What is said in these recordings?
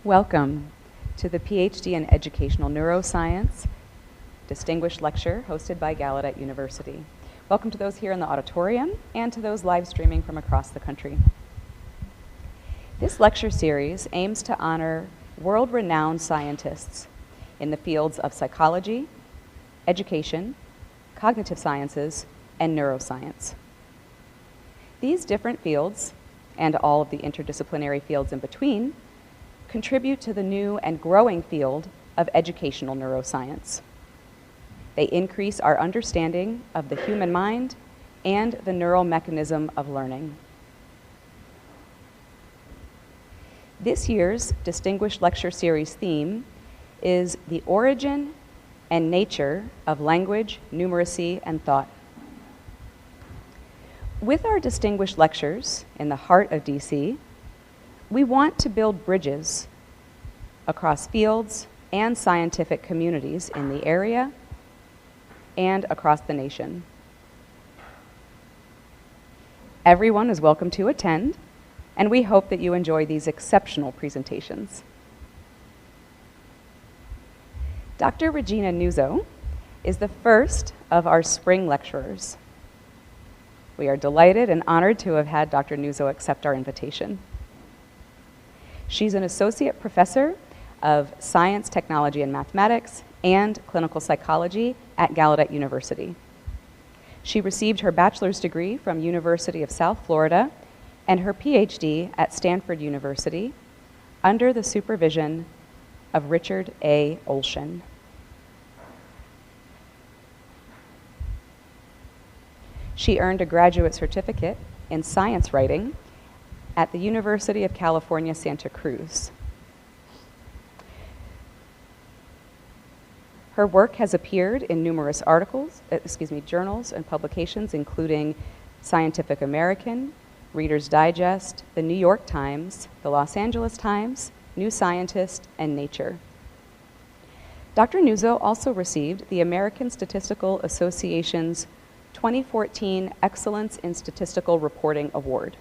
Welcome to the PhD in Educational Neuroscience Distinguished Lecture hosted by Gallaudet University. Welcome to those here in the auditorium and to those live streaming from across the country. This lecture series aims to honor world-renowned scientists in the fields of psychology, education, cognitive sciences, and neuroscience. These different fields, and all of the interdisciplinary fields in between, contribute to the new and growing field of educational neuroscience. They increase our understanding of the human mind and the neural mechanism of learning. This year's Distinguished Lecture Series theme is the origin and nature of language, numeracy, and thought. With our distinguished lectures in the heart of DC, we want to build bridges across fields and scientific communities in the area and across the nation. Everyone is welcome to attend, and we hope that you enjoy these exceptional presentations. Dr. Regina Nuzzo is the first of our spring lecturers. We are delighted and honored to have had Dr. Nuzzo accept our invitation. She's an associate professor of science, technology, and mathematics and clinical psychology at Gallaudet University. She received her bachelor's degree from University of South Florida and her PhD at Stanford University under the supervision of Richard A. Olshan. She earned a graduate certificate in science writing at the University of California, Santa Cruz. Her work has appeared in numerous journals and publications, including Scientific American, Reader's Digest, the New York Times, the Los Angeles Times, New Scientist, and Nature. Dr. Nuzzo also received the American Statistical Association's 2014 Excellence in Statistical Reporting Award.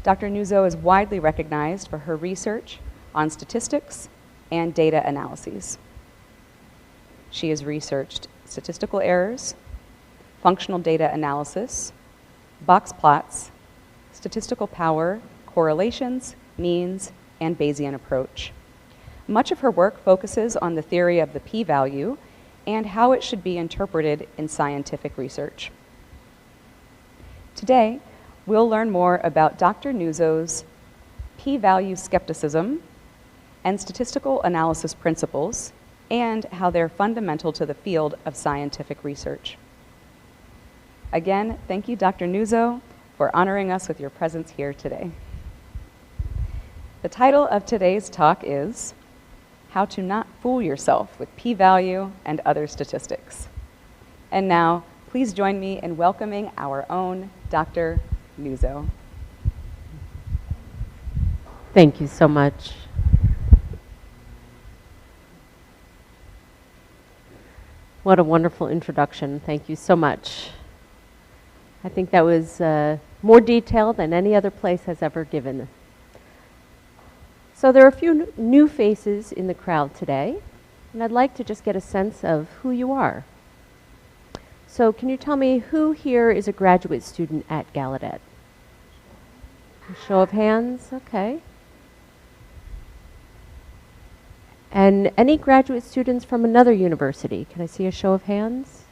Dr. Nuzzo is widely recognized for her research on statistics and data analyses. She has researched statistical errors, functional data analysis, box plots, statistical power, correlations, means, and Bayesian approach. Much of her work focuses on the theory of the p-value and how it should be interpreted in scientific research. Today, we'll learn more about Dr. Nuzzo's p-value skepticism and statistical analysis principles, and how they're fundamental to the field of scientific research. Again, thank you, Dr. Nuzzo, for honoring us with your presence here today. The title of today's talk is How to Not Fool Yourself with P-Value and Other Statistics. And now, please join me in welcoming our own Dr. Nuzzo. Thank you so much. What a wonderful introduction. Thank you so much. I think that was more detailed than any other place has ever given. So there are a few new faces in the crowd today, and I'd like to just get a sense of who you are. So can you tell me who here is a graduate student at Gallaudet? A show of hands, okay. And any graduate students from another university? Can I see a show of hands?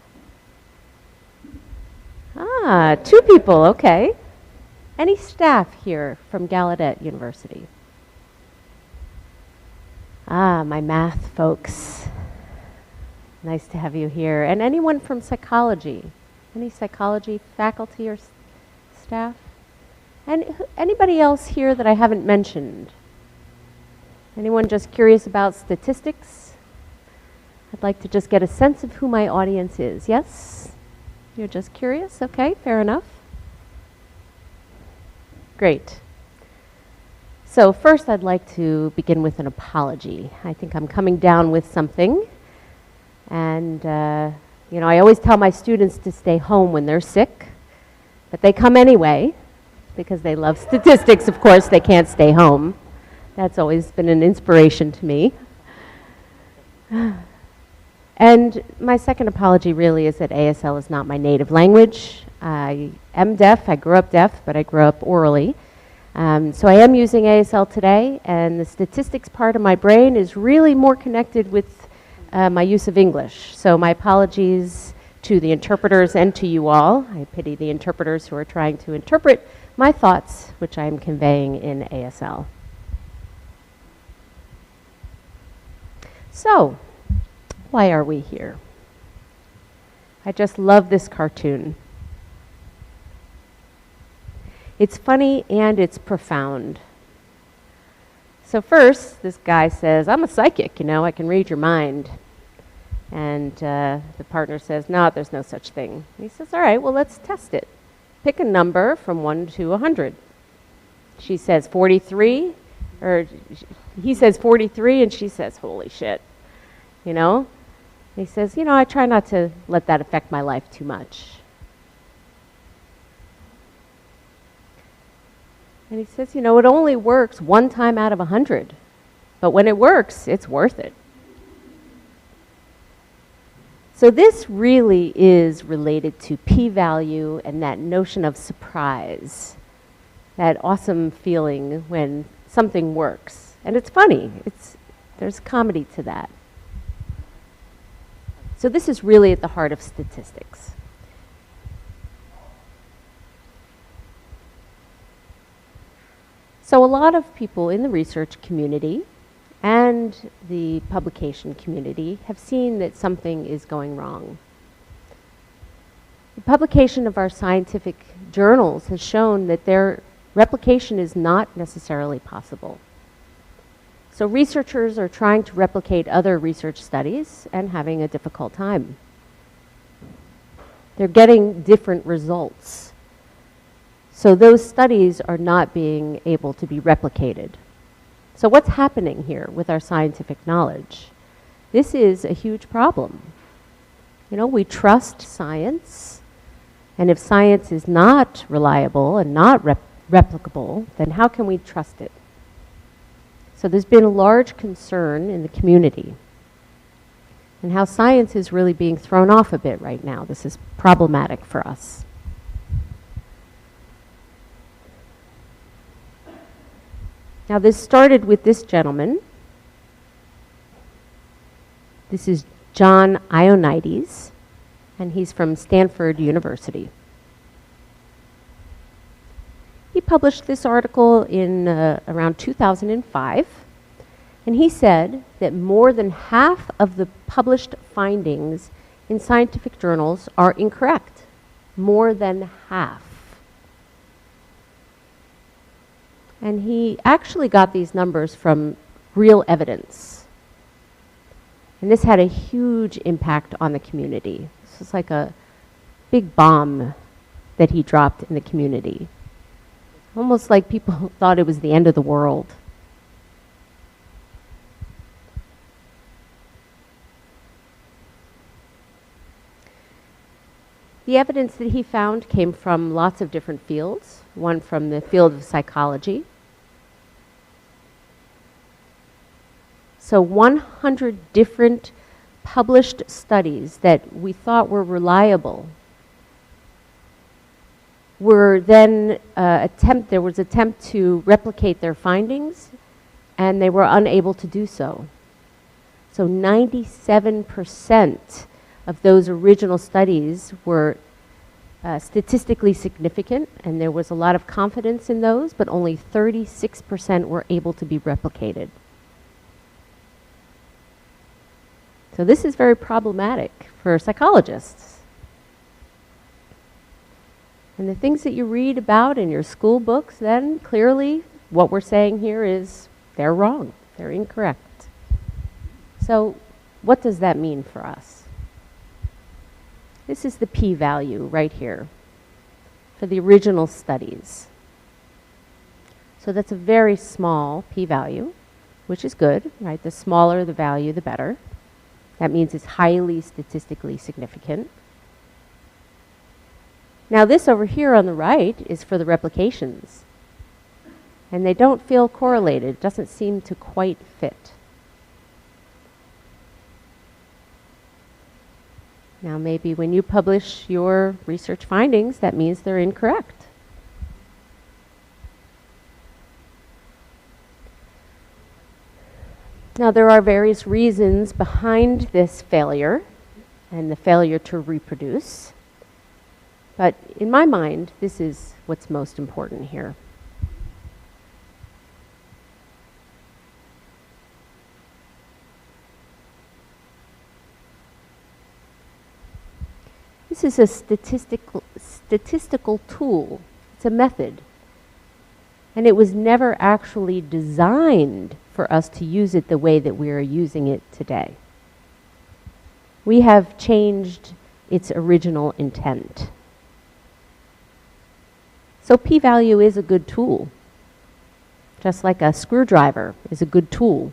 Ah, 2 people, okay. Any staff here from Gallaudet University? Ah, my math folks. Nice to have you here. And anyone from psychology? Any psychology faculty or staff? And anybody else here that I haven't mentioned? Anyone just curious about statistics? I'd like to just get a sense of who my audience is. Yes? You're just curious? Okay, fair enough. Great. So first I'd like to begin with an apology. I think I'm coming down with something. And, I always tell my students to stay home when they're sick, but they come anyway because they love statistics. Of course, they can't stay home. That's always been an inspiration to me. And my second apology really is that ASL is not my native language. I am deaf. I grew up deaf, but I grew up orally. So I am using ASL today, and the statistics part of my brain is really more connected with my use of English. So my apologies to the interpreters and to you all. I pity the interpreters who are trying to interpret my thoughts, which I am conveying in ASL. So, why are we here? I just love this cartoon. It's funny and it's profound. So first, this guy says, I'm a psychic, you know, I can read your mind. And the partner says, no, there's no such thing. And he says, all right, well, let's test it. Pick a number from 1 to 100. She says 43, or he says 43, and she says, holy shit, you know? And he says, you know, I try not to let that affect my life too much. And he says, you know, it only works one time out of 100. But when it works, it's worth it. So this really is related to p-value and that notion of surprise. That awesome feeling when something works. And it's funny. There's comedy to that. So this is really at the heart of statistics. So a lot of people in the research community and the publication community have seen that something is going wrong. The publication of our scientific journals has shown that their replication is not necessarily possible. So researchers are trying to replicate other research studies and having a difficult time. They're getting different results. So those studies are not being able to be replicated. So what's happening here with our scientific knowledge? This is a huge problem. You know, we trust science, and if science is not reliable and not replicable, then how can we trust it? So there's been a large concern in the community and how science is really being thrown off a bit right now. This is problematic for us. Now this started with this gentleman. This is John Ioannidis, and he's from Stanford University. He published this article in around 2005, and he said that more than half of the published findings in scientific journals are incorrect. More than half. And he actually got these numbers from real evidence. And this had a huge impact on the community. This was like a big bomb that he dropped in the community. Almost like people thought it was the end of the world. The evidence that he found came from lots of different fields, one from the field of psychology. So 100 different published studies that we thought were reliable were then there was attempt to replicate their findings, and they were unable to do so. So 97% of those original studies were statistically significant, and there was a lot of confidence in those, but only 36% were able to be replicated. So this is very problematic for psychologists. And the things that you read about in your school books, then clearly what we're saying here is they're wrong, they're incorrect. So what does that mean for us? This is the p-value right here for the original studies. So that's a very small p-value, which is good, right? The smaller the value, the better. That means it's highly statistically significant. Now this over here on the right is for the replications. And they don't feel correlated. It doesn't seem to quite fit. Now maybe when you publish your research findings, that means they're incorrect. Now there are various reasons behind this failure and the failure to reproduce. But in my mind, this is what's most important here. This is a statistical tool. It's a method. And it was never actually designed for us to use it the way that we are using it today. We have changed its original intent. So p-value is a good tool, just like a screwdriver is a good tool.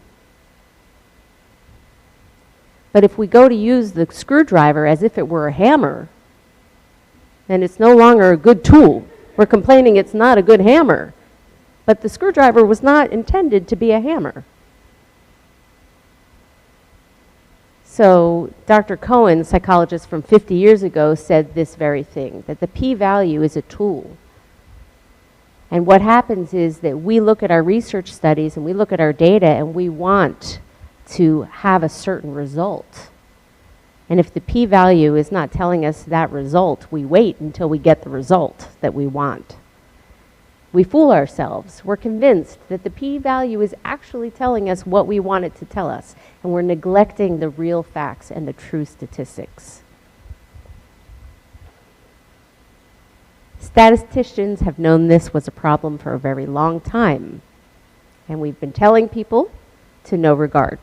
But if we go to use the screwdriver as if it were a hammer, then it's no longer a good tool. We're complaining it's not a good hammer. But the screwdriver was not intended to be a hammer. So Dr. Cohen, psychologist from 50 years ago, said this very thing, that the p-value is a tool. And what happens is that we look at our research studies and we look at our data and we want to have a certain result. And if the p-value is not telling us that result, we wait until we get the result that we want. We fool ourselves. We're convinced that the p-value is actually telling us what we want it to tell us, and we're neglecting the real facts and the true statistics. Statisticians have known this was a problem for a very long time, and we've been telling people to no regard.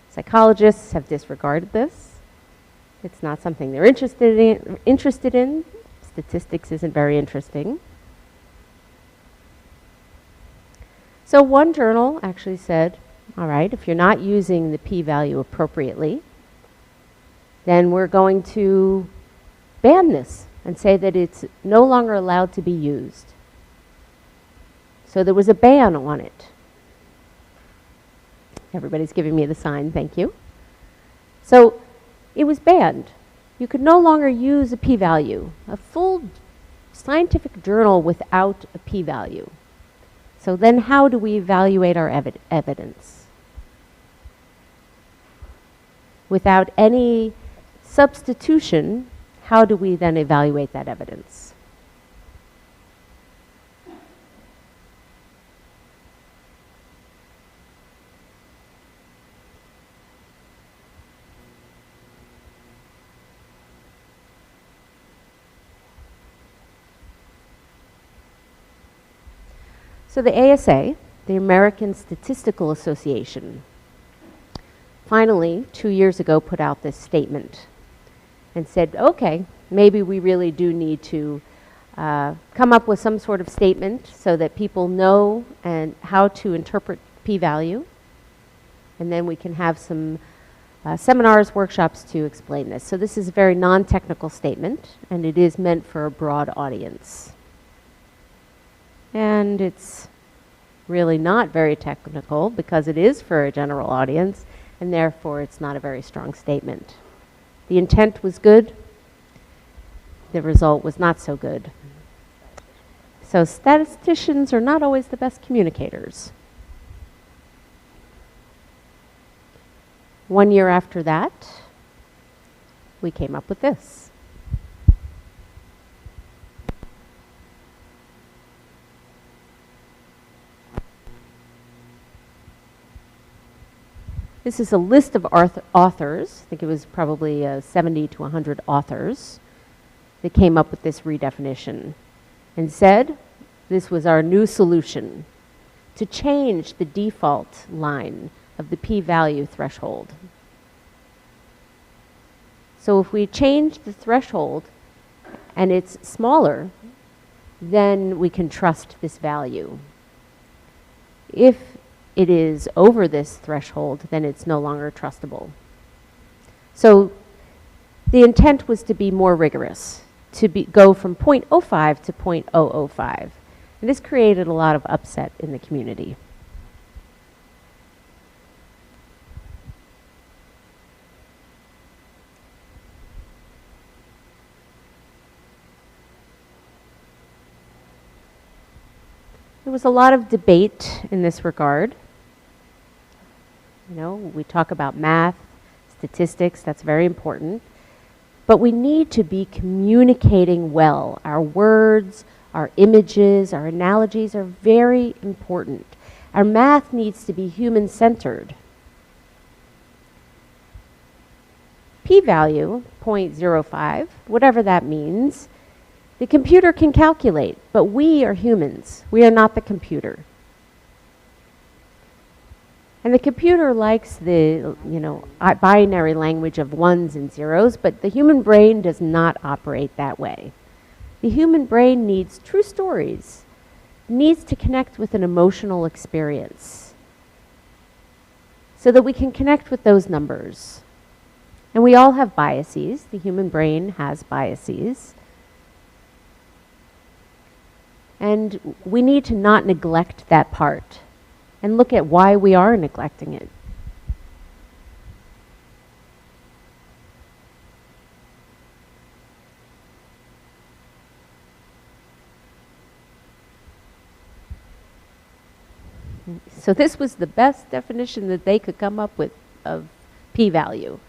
Psychologists have disregarded this. It's not something they're interested in. Statistics isn't very interesting. So one journal actually said, all right, if you're not using the p-value appropriately, then we're going to ban this and say that it's no longer allowed to be used. So there was a ban on it. Everybody's giving me the sign, thank you. So it was banned. You could no longer use a p-value, a full scientific journal without a p-value. So then how do we evaluate our evidence? Without any substitution, how do we then evaluate that evidence? So the ASA, the American Statistical Association, finally, 2 years ago, put out this statement and said, okay, maybe we really do need to come up with some sort of statement so that people know and how to interpret p-value, and then we can have some seminars, workshops to explain this. So this is a very non-technical statement, and it is meant for a broad audience. And it's really not very technical because it is for a general audience, and therefore it's not a very strong statement. The intent was good. The result was not so good. So statisticians are not always the best communicators. 1 year after that, we came up with this. This is a list of authors. I think it was probably 70 to 100 authors that came up with this redefinition and said this was our new solution to change the default line of the p-value threshold. So if we change the threshold and it's smaller, then we can trust this value. If it is over this threshold, then it's no longer trustable. So the intent was to be more rigorous, to go from 0.05 to 0.005. And this created a lot of upset in the community. There was a lot of debate in this regard. You know, we talk about math, statistics, that's very important. But we need to be communicating well. Our words, our images, our analogies are very important. Our math needs to be human-centered. P-value, 0.05, whatever that means, the computer can calculate, but we are humans. We are not the computer. And the computer likes the, binary language of ones and zeros, but the human brain does not operate that way. The human brain needs true stories, needs to connect with an emotional experience so that we can connect with those numbers. And we all have biases. The human brain has biases. And we need to not neglect that part and look at why we are neglecting it. So this was the best definition that they could come up with of p-value.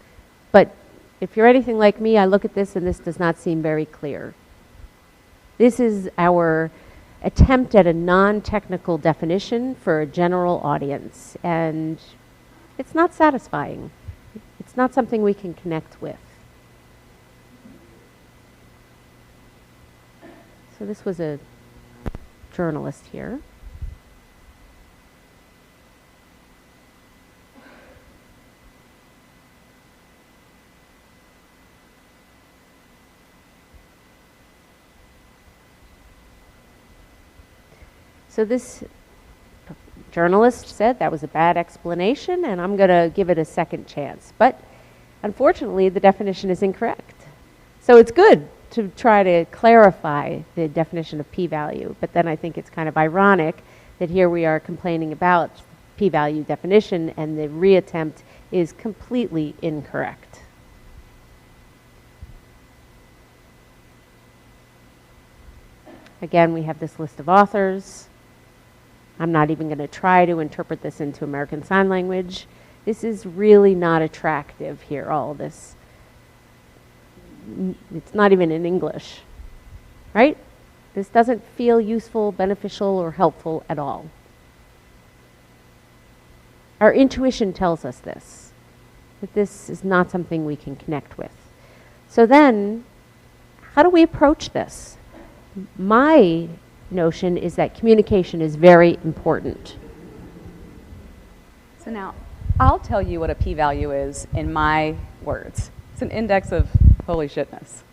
But if you're anything like me, I look at this and this does not seem very clear. This is our attempt at a non-technical definition for a general audience, and it's not satisfying. It's not something we can connect with. So this was a journalist here. So this journalist said that was a bad explanation, and I'm going to give it a second chance. But unfortunately, the definition is incorrect. So it's good to try to clarify the definition of p-value, but then I think it's kind of ironic that here we are complaining about p-value definition, and the reattempt is completely incorrect. Again, we have this list of authors. I'm not even going to try to interpret this into American Sign Language. This is really not attractive here, all this. It's not even in English, right? This doesn't feel useful, beneficial, or helpful at all. Our intuition tells us this, that this is not something we can connect with. So then, how do we approach this? My notion is that communication is very important. So now, I'll tell you what a p-value is in my words. It's an index of holy shitness.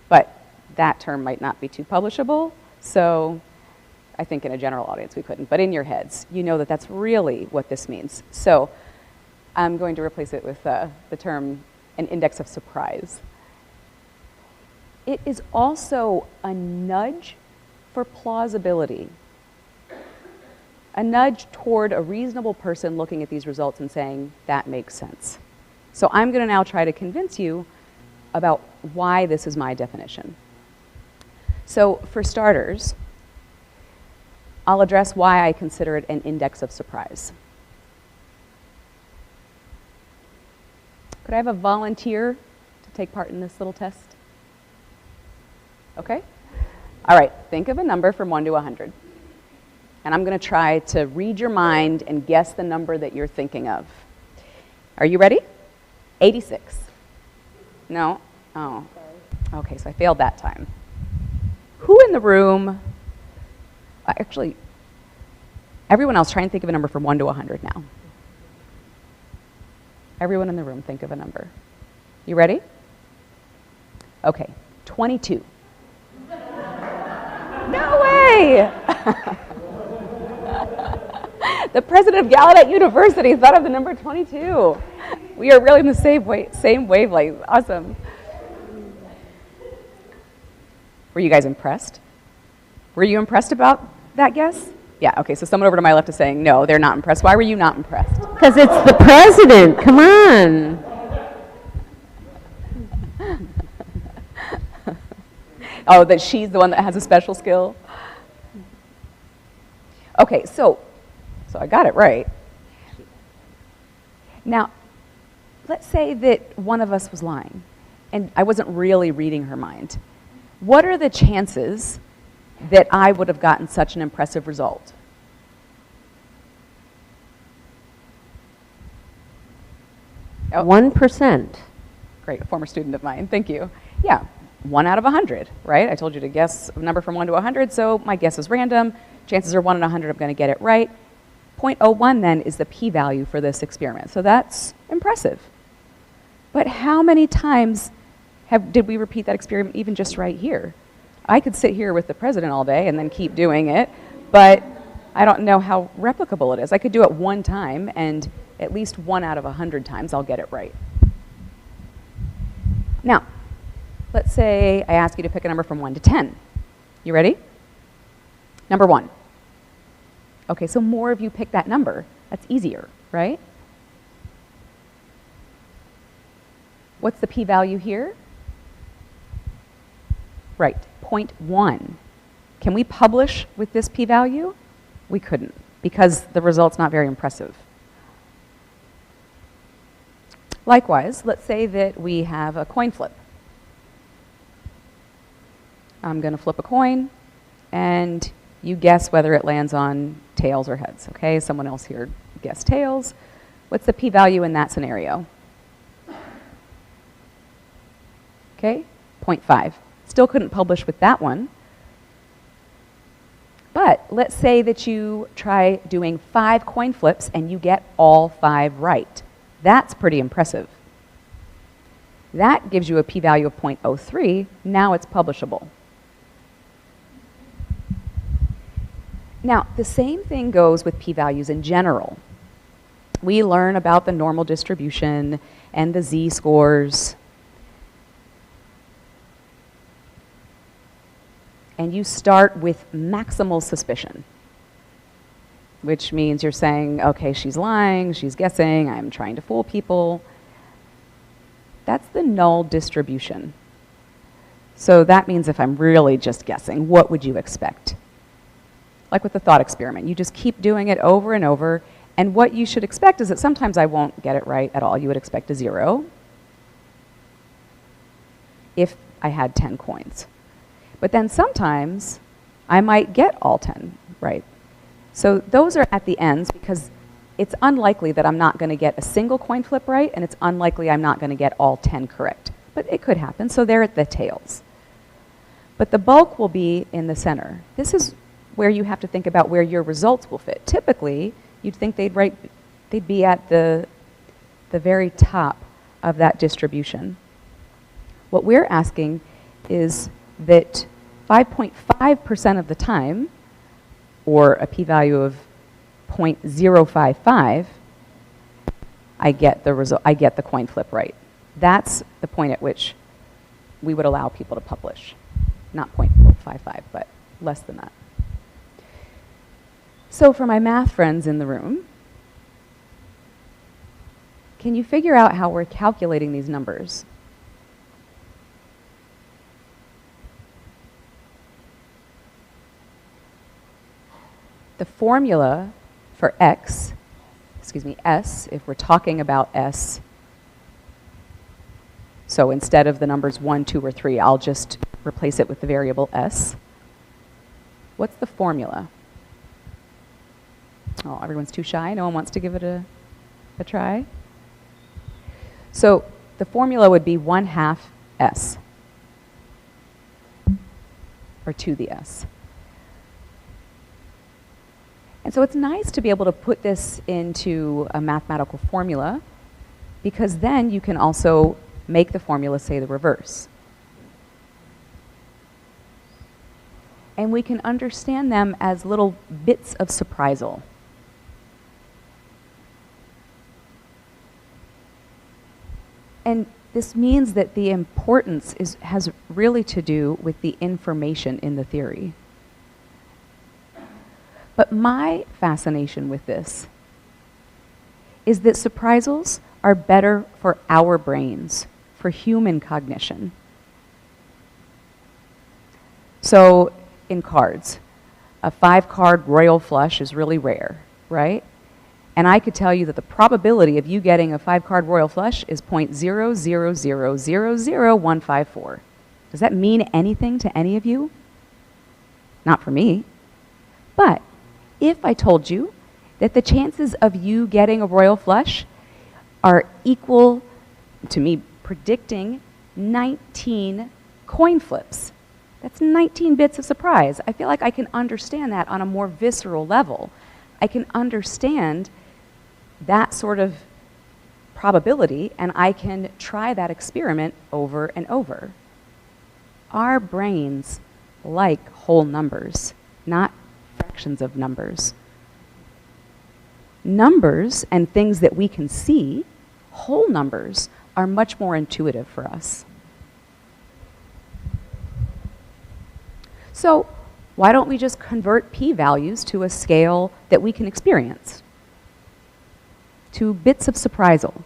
But that term might not be too publishable, so I think in a general audience we couldn't. But in your heads, you know that that's really what this means. So I'm going to replace it with the term an index of surprise. It is also a nudge for plausibility. A nudge toward a reasonable person looking at these results and saying, that makes sense. So I'm going to now try to convince you about why this is my definition. So for starters, I'll address why I consider it an index of surprise. Could I have a volunteer to take part in this little test? Okay? All right, think of a number from 1 to 100. And I'm going to try to read your mind and guess the number that you're thinking of. Are you ready? 86. No? Oh. Okay, so I failed that time. Who in the room, actually, everyone else, try and think of a number from 1 to 100 now. Everyone in the room, think of a number. You ready? Okay, 22. No way! The president of Gallaudet University thought of the number 22. We are really in the same wavelength. Awesome. Were you guys impressed? Were you impressed about that guess? Yeah, okay, so someone over to my left is saying, no, they're not impressed. Why were you not impressed? Because it's the president. Come on. Oh, that she's the one that has a special skill? Okay, so I got it right. Now, let's say that one of us was lying, and I wasn't really reading her mind. What are the chances that I would have gotten such an impressive result? Oh. 1%. Great, a former student of mine, thank you. Yeah, 1 out of 100, right? I told you to guess a number from 1 to 100, so my guess is random. Chances are 1 in 100 I'm going to get it right. 0.01 then is the p-value for this experiment, so that's impressive. But how many times did we repeat that experiment even just right here? I could sit here with the president all day and then keep doing it, but I don't know how replicable it is. I could do it 1 time, and at least 1 out of 100 times I'll get it right. Now, let's say I ask you to pick a number from 1 to 10. You ready? Number 1. Okay, so more of you pick that number. That's easier, right? What's the p-value here? Right, 0.1. Can we publish with this p-value? We couldn't, because the result's not very impressive. Likewise, let's say that we have a coin flip. I'm going to flip a coin, and you guess whether it lands on tails or heads, okay? Someone else here guessed tails. What's the p-value in that scenario? Okay, 0.5. Still couldn't publish with that one. But let's say that you try doing 5 coin flips and you get all 5 right. That's pretty impressive. That gives you a p-value of 0.03. Now it's publishable. Now, the same thing goes with p-values in general. We learn about the normal distribution and the z-scores. And you start with maximal suspicion, which means you're saying, okay, she's lying, she's guessing, I'm trying to fool people. That's the null distribution. So that means if I'm really just guessing, what would you expect? Like with the thought experiment, you just keep doing it over and over, and what you should expect is that sometimes I won't get it right at all. You would expect a 0 if I had 10 coins. But then sometimes I might get all 10 right. So those are at the ends because it's unlikely that I'm not going to get a single coin flip right, and it's unlikely I'm not going to get all 10 correct. But it could happen, so they're at the tails. But the bulk will be in the center. This is where you have to think about where your results will fit. Typically, you'd think they'd be at the very top of that distribution. What we're asking is that 5.5% of the time, or a p-value of 0.055, I get the coin flip right. That's the point at which we would allow people to publish. Not 0.055, but less than that. So for my math friends in the room, can you figure out how we're calculating these numbers? The formula for S, if we're talking about S, so instead of the numbers 1, 2, or 3, I'll just replace it with the variable S. What's the formula? Oh, everyone's too shy. No one wants to give it a try. So the formula would be 1/2 S, or to the S. And so it's nice to be able to put this into a mathematical formula, because then you can also make the formula say the reverse. And we can understand them as little bits of surprisal. And this means that the importance has really to do with the information in the theory. But my fascination with this is that surprisals are better for our brains, for human cognition. So in cards, a 5-card royal flush is really rare, right? And I could tell you that the probability of you getting a 5-card royal flush is 0.0000154. Does that mean anything to any of you? Not for me. But if I told you that the chances of you getting a royal flush are equal to me predicting 19 coin flips, that's 19 bits of surprise. I feel like I can understand that on a more visceral level. I can understand that sort of probability, and I can try that experiment over and over. Our brains like whole numbers, not fractions of numbers. Numbers and things that we can see, whole numbers, are much more intuitive for us. So why don't we just convert p-values to a scale that we can experience? To bits of surprisal.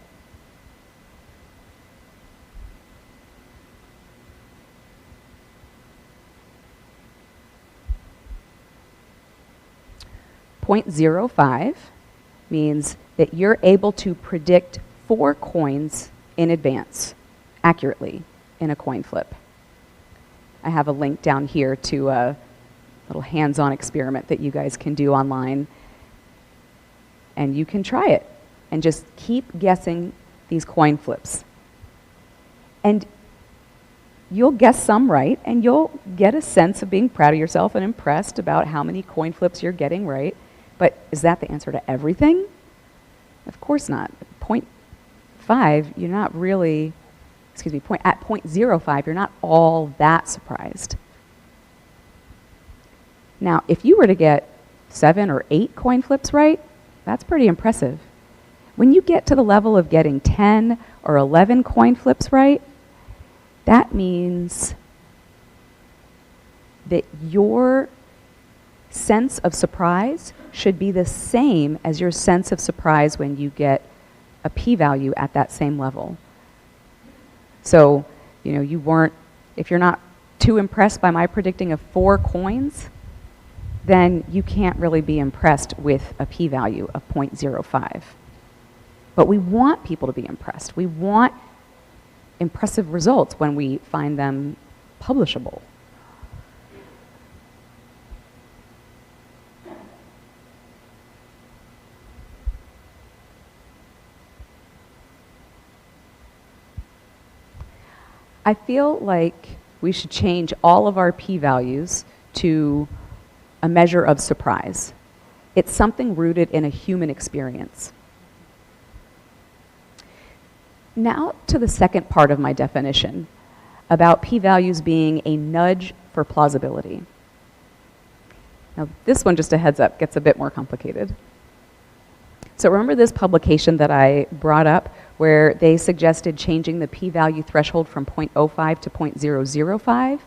.05 means that you're able to predict 4 coins in advance, accurately, in a coin flip. I have a link down here to a little hands-on experiment that you guys can do online. And you can try it and just keep guessing these coin flips. And you'll guess some right, and you'll get a sense of being proud of yourself and impressed about how many coin flips you're getting right. But is that the answer to everything? Of course not. .5, you're not really, at .05, you're not all that surprised. Now, if you were to get 7 or 8 coin flips right, that's pretty impressive. When you get to the level of getting 10 or 11 coin flips right, that means that your sense of surprise should be the same as your sense of surprise when you get a p-value at that same level. So, if you're not too impressed by my predicting of 4 coins, then you can't really be impressed with a p-value of .05. But we want people to be impressed. We want impressive results when we find them publishable. I feel like we should change all of our p-values to a measure of surprise. It's something rooted in a human experience. Now to the second part of my definition, about p-values being a nudge for plausibility. Now this one, just a heads up, gets a bit more complicated. So remember this publication that I brought up where they suggested changing the p-value threshold from .05 to .005?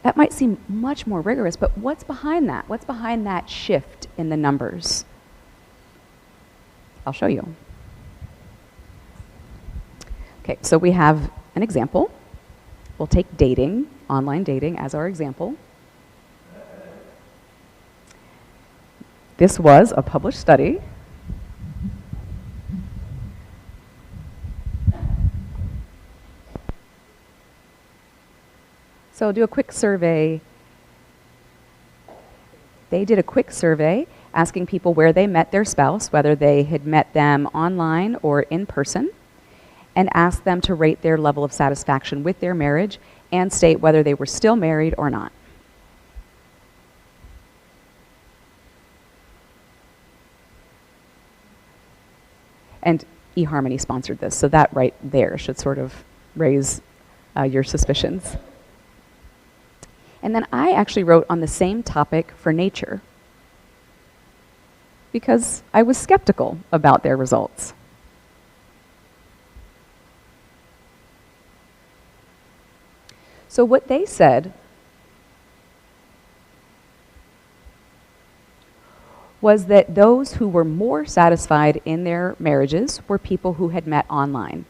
That might seem much more rigorous, but what's behind that? What's behind that shift in the numbers? I'll show you. Okay, so we have an example. We'll take dating, online dating, as our example. This was a published study. So do a quick survey. They did a quick survey asking people where they met their spouse, whether they had met them online or in person, and asked them to rate their level of satisfaction with their marriage and state whether they were still married or not. And eHarmony sponsored this, so that right there should sort of raise your suspicions. And then I actually wrote on the same topic for Nature because I was skeptical about their results. So what they said was that those who were more satisfied in their marriages were people who had met online.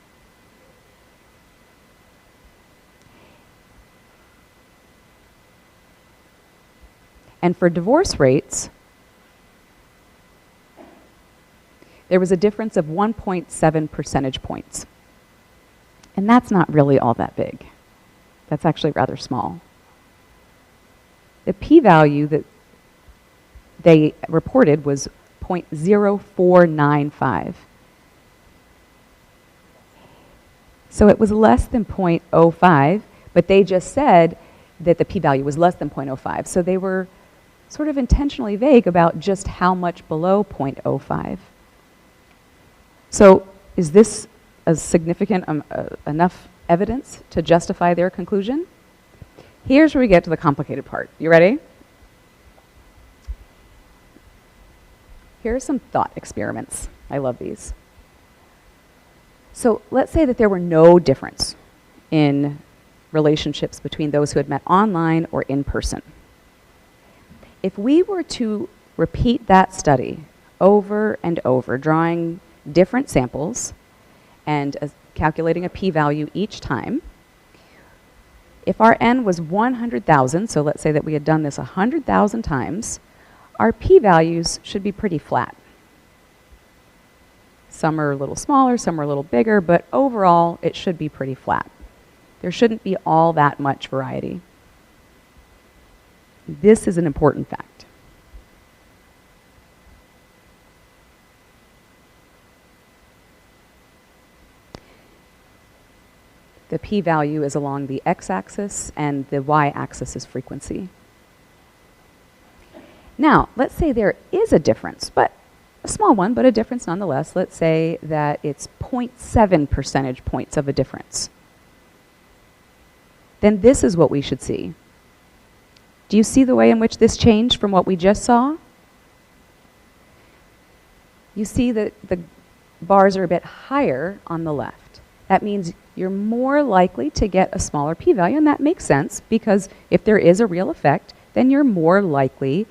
And for divorce rates, there was a difference of 1.7 percentage points. And that's not really all that big. That's actually rather small. The p-value that they reported was 0.0495. So it was less than 0.05, but they just said that the p-value was less than 0.05. So they were sort of intentionally vague about just how much below 0.05. So is this a significant enough evidence to justify their conclusion? Here's where we get to the complicated part. You ready? Here are some thought experiments. I love these. So let's say that there were no difference in relationships between those who had met online or in person. If we were to repeat that study over and over, drawing different samples and calculating a p-value each time, if our n was 100,000, so let's say that we had done this 100,000 times, our p-values should be pretty flat. Some are a little smaller, some are a little bigger, but overall it should be pretty flat. There shouldn't be all that much variety. This is an important fact. The p-value is along the x-axis and the y-axis is frequency. Now, let's say there is a difference, but a small one, but a difference nonetheless. Let's say that it's 0.7 percentage points of a difference. Then this is what we should see. Do you see the way in which this changed from what we just saw? You see that the bars are a bit higher on the left. That means you're more likely to get a smaller p-value, and that makes sense because if there is a real effect, then you're more likely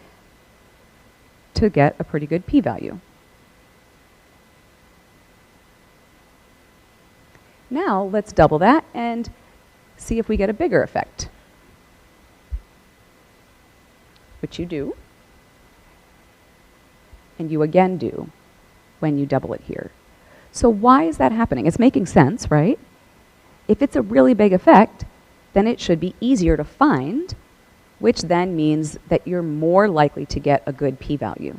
to get a pretty good p-value. Now let's double that and see if we get a bigger effect, which you do, and you again do when you double it here. So why is that happening? It's making sense, right? If it's a really big effect, then it should be easier to find, which then means that you're more likely to get a good p-value.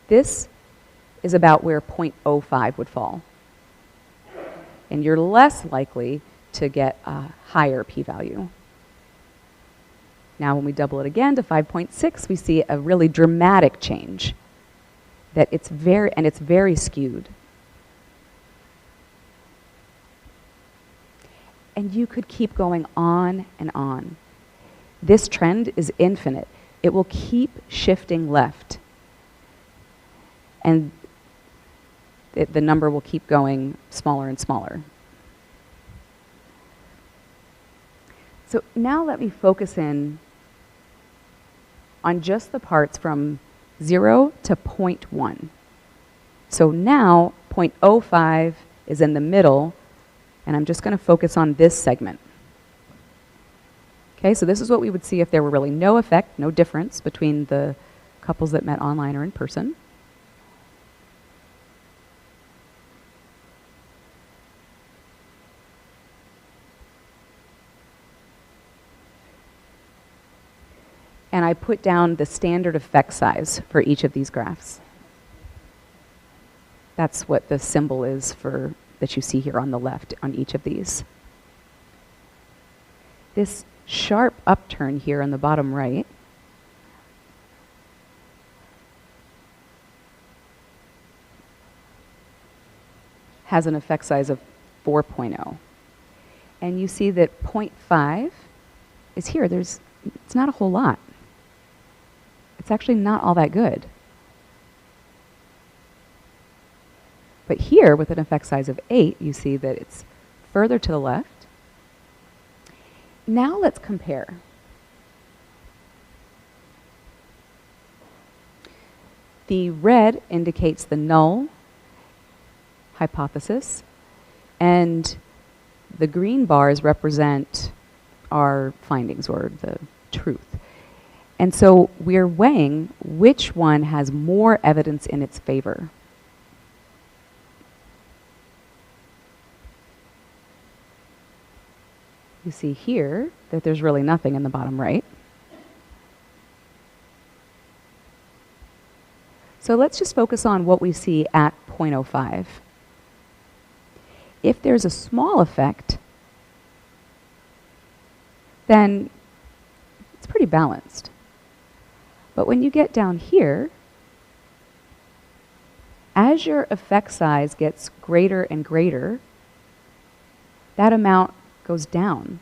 This is about where 0.05 would fall. And you're less likely to get a higher p-value. Now when we double it again to 5.6, we see a really dramatic change. That it's very skewed. And you could keep going on and on. This trend is infinite. It will keep shifting left. And the number will keep going smaller and smaller. So now let me focus in on just the parts from 0 to 0.1. So now 0.05 is in the middle, and I'm just going to focus on this segment. Okay, so this is what we would see if there were really no effect, no difference between the couples that met online or in person. And I put down the standard effect size for each of these graphs. That's what the symbol is for that you see here on the left on each of these. This sharp upturn here on the bottom right has an effect size of 4.0. And you see that 0.5 is here. It's not a whole lot. It's actually not all that good. But here, with an effect size of 8, you see that it's further to the left. Now let's compare. The red indicates the null hypothesis, and the green bars represent our findings, or the truth. And so we're weighing which one has more evidence in its favor. You see here that there's really nothing in the bottom right. So let's just focus on what we see at 0.05. If there's a small effect, then it's pretty balanced. But when you get down here, as your effect size gets greater and greater, that amount goes down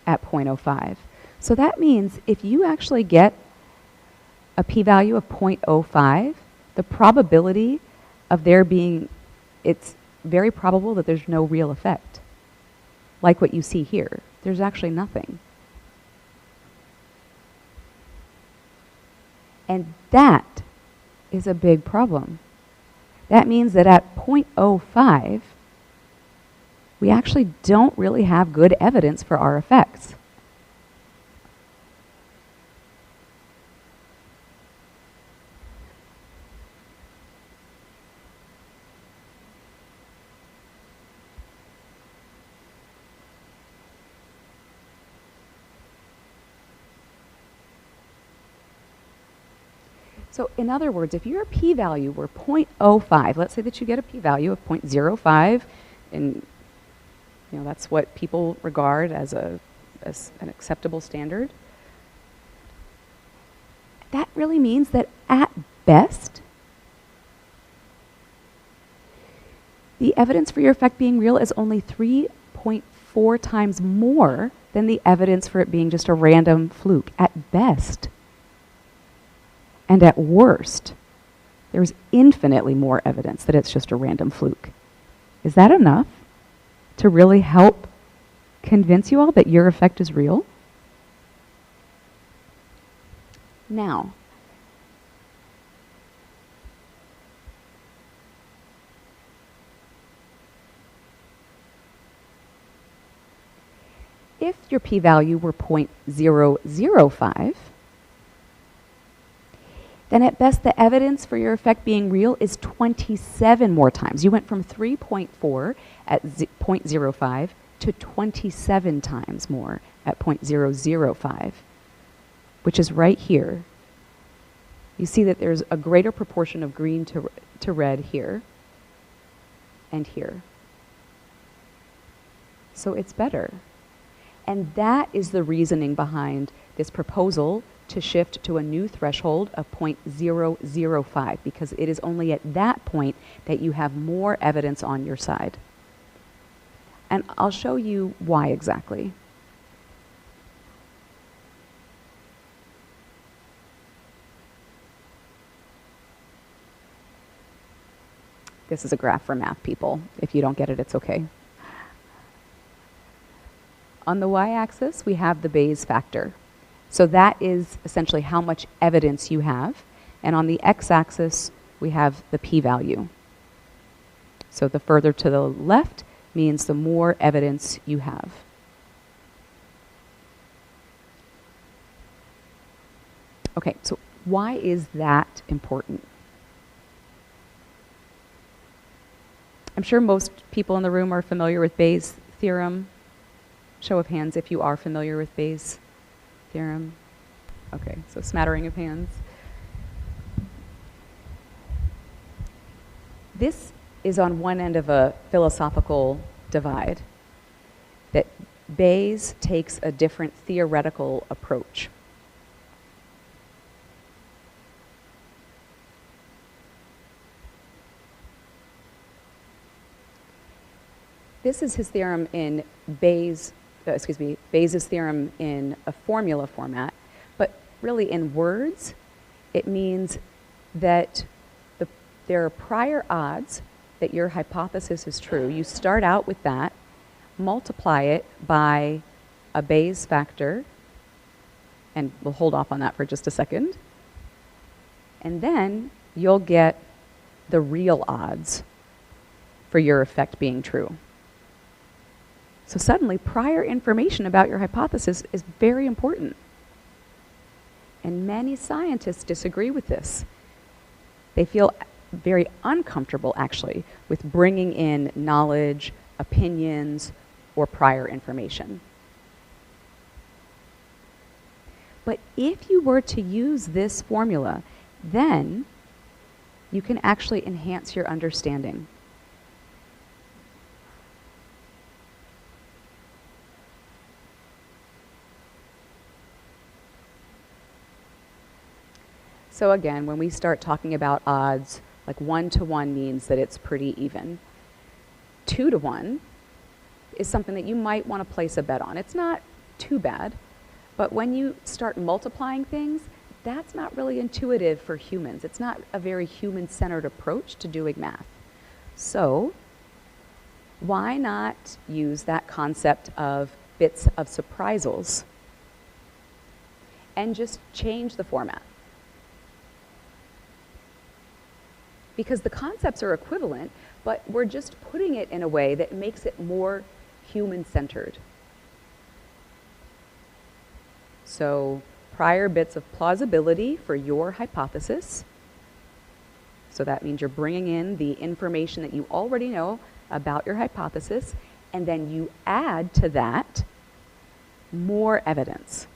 at 0.05. So that means if you actually get a p-value of 0.05, the probability of there being, it's very probable that there's no real effect. Like what you see here, there's actually nothing. And that is a big problem. That means that at 0.05, we actually don't really have good evidence for our effects. So in other words, if your p-value were 0.05, let's say that you get a p-value of 0.05, and that's what people regard as an acceptable standard, that really means that at best, the evidence for your effect being real is only 3.4 times more than the evidence for it being just a random fluke, at best. And at worst, there's infinitely more evidence that it's just a random fluke. Is that enough to really help convince you all that your effect is real? Now, if your p-value were 0.005, then at best the evidence for your effect being real is 27 more times. You went from 3.4 at 0.05 to 27 times more at 0.005, which is right here. You see that there's a greater proportion of green to red here and here. So it's better. And that is the reasoning behind this proposal to shift to a new threshold of 0.005, because it is only at that point that you have more evidence on your side. And I'll show you why exactly. This is a graph for math people. If you don't get it, it's okay. On the y-axis, we have the Bayes factor. So that is essentially how much evidence you have. And on the x-axis, we have the p-value. So the further to the left means the more evidence you have. Okay, so why is that important? I'm sure most people in the room are familiar with Bayes' theorem. Show of hands if you are familiar with Bayes' theorem. Okay, so smattering of hands. This is on one end of a philosophical divide, that Bayes takes a different theoretical approach. This is his theorem in Bayes' theorem in a formula format, but really in words, it means that there are prior odds that your hypothesis is true. You start out with that, multiply it by a Bayes factor, and we'll hold off on that for just a second, And then you'll get the real odds for your effect being true. So suddenly, prior information about your hypothesis is very important. And many scientists disagree with this. They feel very uncomfortable, actually, with bringing in knowledge, opinions, or prior information. But if you were to use this formula, then you can actually enhance your understanding. So again, when we start talking about odds, like 1-to-1 means that it's pretty even. 2-to-1 is something that you might want to place a bet on. It's not too bad, but when you start multiplying things, that's not really intuitive for humans. It's not a very human-centered approach to doing math. So why not use that concept of bits of surprisals and just change the format? Because the concepts are equivalent, but we're just putting it in a way that makes it more human-centered. So prior bits of plausibility for your hypothesis. So that means you're bringing in the information that you already know about your hypothesis, and then you add to that more evidence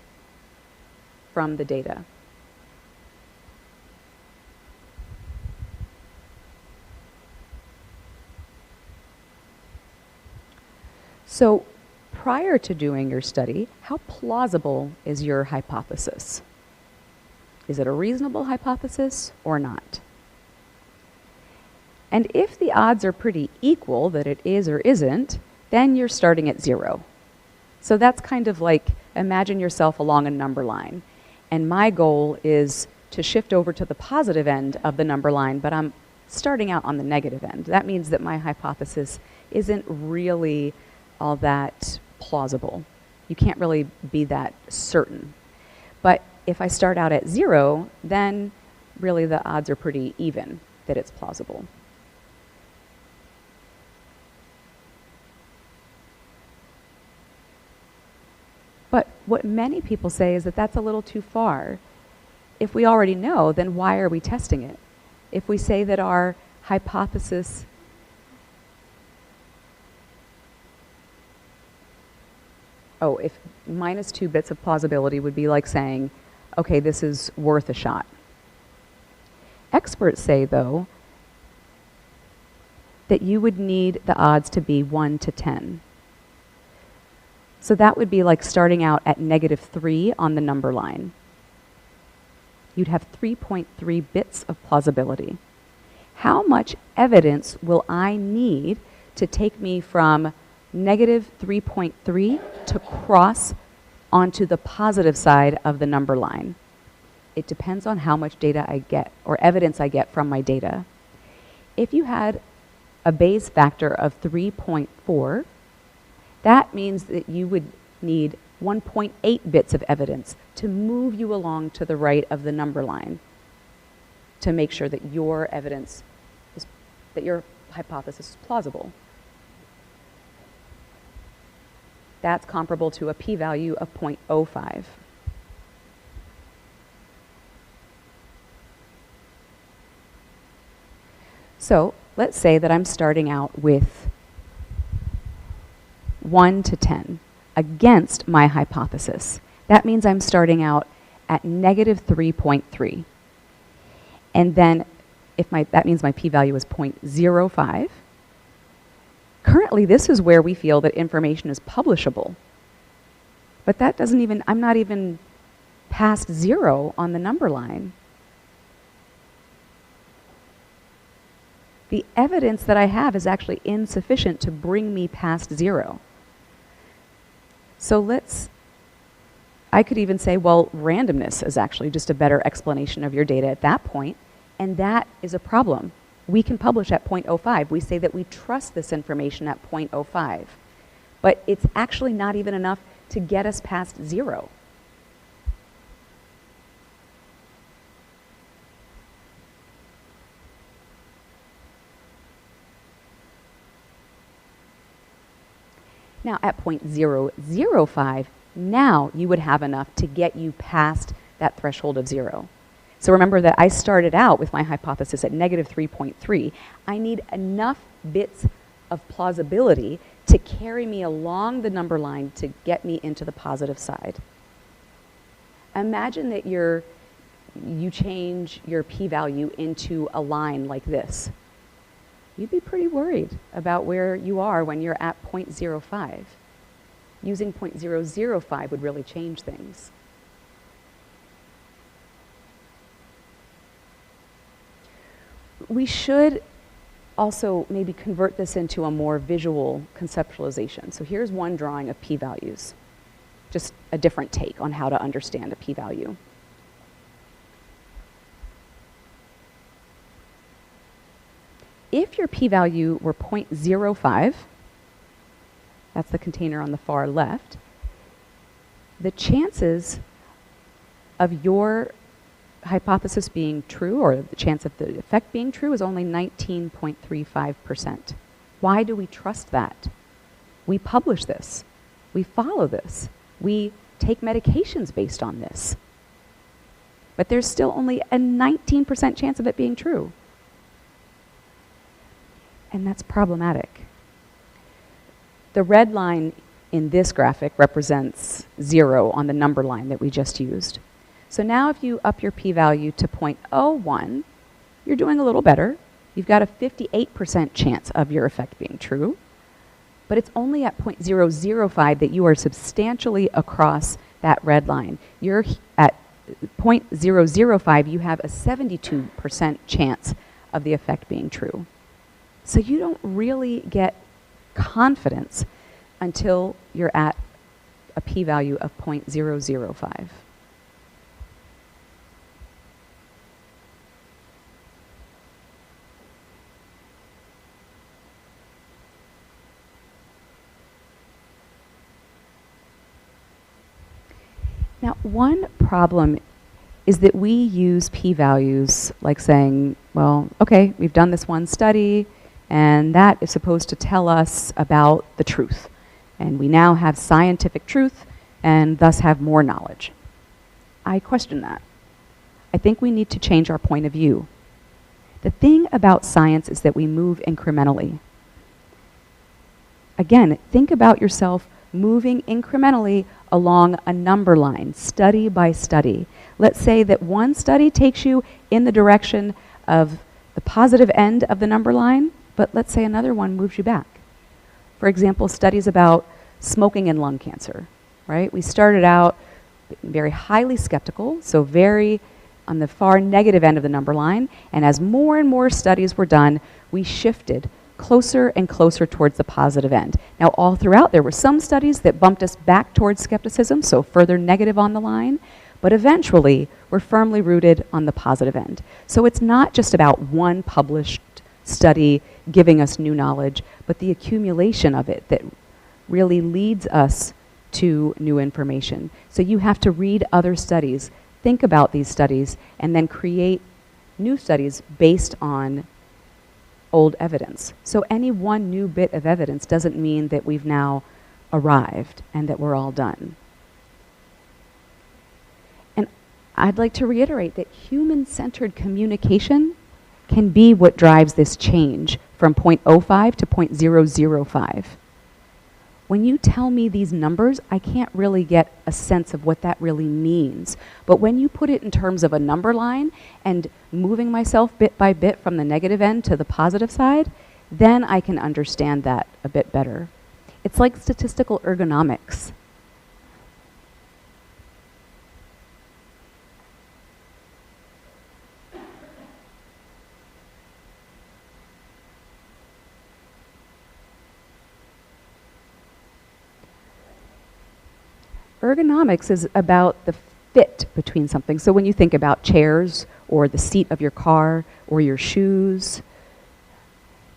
from the data. So prior to doing your study, how plausible is your hypothesis? Is it a reasonable hypothesis or not? And if the odds are pretty equal that it is or isn't, then you're starting at 0. So that's kind of like, imagine yourself along a number line. And my goal is to shift over to the positive end of the number line, but I'm starting out on the negative end. That means that my hypothesis isn't really all that plausible. You can't really be that certain. But if I start out at 0, then really the odds are pretty even that it's plausible. But what many people say is that that's a little too far. If we already know, then why are we testing it? If we say that our hypothesis if -2 bits of plausibility would be like saying, okay, this is worth a shot. Experts say, though, that you would need the odds to be 1-to-10. So that would be like starting out at -3 on the number line. You'd have 3.3 bits of plausibility. How much evidence will I need to take me from -3.3 to cross onto the positive side of the number line? It depends on how much data I get, or evidence I get from my data. If you had a Bayes factor of 3.4, that means that you would need 1.8 bits of evidence to move you along to the right of the number line to make sure that your evidence is, that your hypothesis is plausible. That's comparable to a p-value of 0.05. So let's say that I'm starting out with 1-to-10 against my hypothesis. That means I'm starting out at -3.3. And then that means my p-value is 0.05. Currently, this is where we feel that information is publishable. But that doesn't even, I'm not even past 0 on the number line. The evidence that I have is actually insufficient to bring me past 0. So I could even say, well, randomness is actually just a better explanation of your data at that point, and that is a problem. We can publish at 0.05. We say that we trust this information at 0.05, but it's actually not even enough to get us past 0. Now at 0.005, now you would have enough to get you past that threshold of 0. So remember that I started out with my hypothesis at negative 3.3. I need enough bits of plausibility to carry me along the number line to get me into the positive side. Imagine that you change your p-value into a line like this. You'd be pretty worried about where you are when you're at 0.05. Using 0.005 would really change things. We should also maybe convert this into a more visual conceptualization. So here's one drawing of p-values, just a different take on how to understand a p-value. If your p-value were 0.05, that's the container on the far left, the chances of your hypothesis being true, or the chance of the effect being true, is only 19.35%. Why do we trust that? We publish this. We follow this. We take medications based on this. But there's still only a 19% chance of it being true. And that's problematic. The red line in this graphic represents 0 on the number line that we just used. So now if you up your p-value to 0.01, you're doing a little better. You've got a 58% chance of your effect being true. But it's only at 0.005 that you are substantially across that red line. You're at 0.005, you have a 72% chance of the effect being true. So you don't really get confidence until you're at a p-value of 0.005. Now, one problem is that we use p-values like saying, well, okay, we've done this one study, and that is supposed to tell us about the truth. And we now have scientific truth, and thus have more knowledge. I question that. I think we need to change our point of view. The thing about science is that we move incrementally. Again, think about yourself moving incrementally along a number line, study by study. Let's say that one study takes you in the direction of the positive end of the number line, but let's say another one moves you back. For example, studies about smoking and lung cancer, right? We started out very highly skeptical, so very on the far negative end of the number line, and as more and more studies were done, we shifted closer and closer towards the positive end. Now, all throughout, there were some studies that bumped us back towards skepticism, so further negative on the line, but eventually, we're firmly rooted on the positive end. So it's not just about one published study giving us new knowledge, but the accumulation of it that really leads us to new information. So you have to read other studies, think about these studies, and then create new studies based on old evidence. So any one new bit of evidence doesn't mean that we've now arrived and that we're all done. And I'd like to reiterate that human-centered communication can be what drives this change from 0.05 to 0.005. When you tell me these numbers, I can't really get a sense of what that really means. But when you put it in terms of a number line and moving myself bit by bit from the negative end to the positive side, then I can understand that a bit better. It's like statistical ergonomics. Ergonomics is about the fit between something. So when you think about chairs or the seat of your car or your shoes,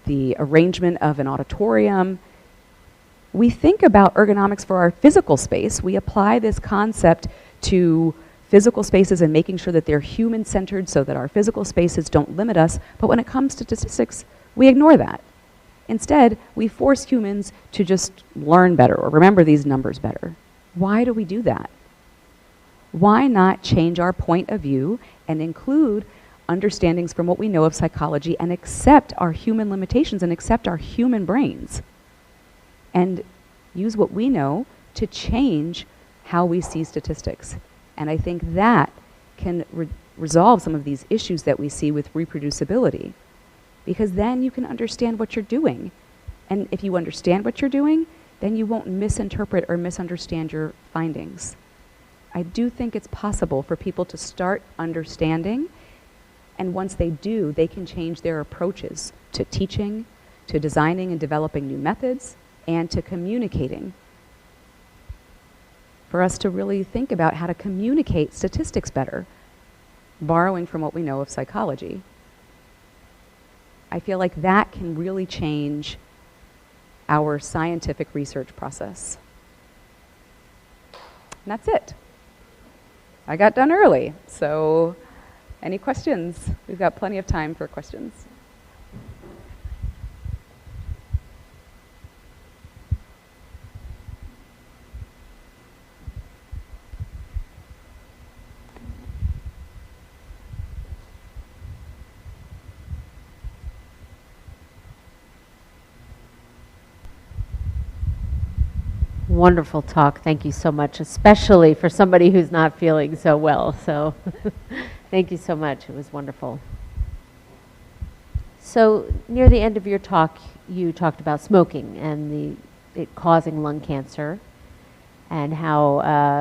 the arrangement of an auditorium, we think about ergonomics for our physical space. We apply this concept to physical spaces and making sure that they're human-centered so that our physical spaces don't limit us. But when it comes to statistics, we ignore that. Instead, we force humans to just learn better or remember these numbers better. Why do we do that? Why not change our point of view and include understandings from what we know of psychology and accept our human limitations and accept our human brains and use what we know to change how we see statistics? And I think that can resolve some of these issues that we see with reproducibility, because then you can understand what you're doing. And if you understand what you're doing, then you won't misinterpret or misunderstand your findings. I do think it's possible for people to start understanding, and once they do, they can change their approaches to teaching, to designing and developing new methods, and to communicating. For us to really think about how to communicate statistics better, borrowing from what we know of psychology. I feel like that can really change our scientific research process. And that's it. I got done early, so any questions? We've got plenty of time for questions. Wonderful talk. Thank you so much, especially for somebody who's not feeling so well. So thank you so much. It was wonderful. So near the end of your talk, you talked about smoking and it causing lung cancer, and how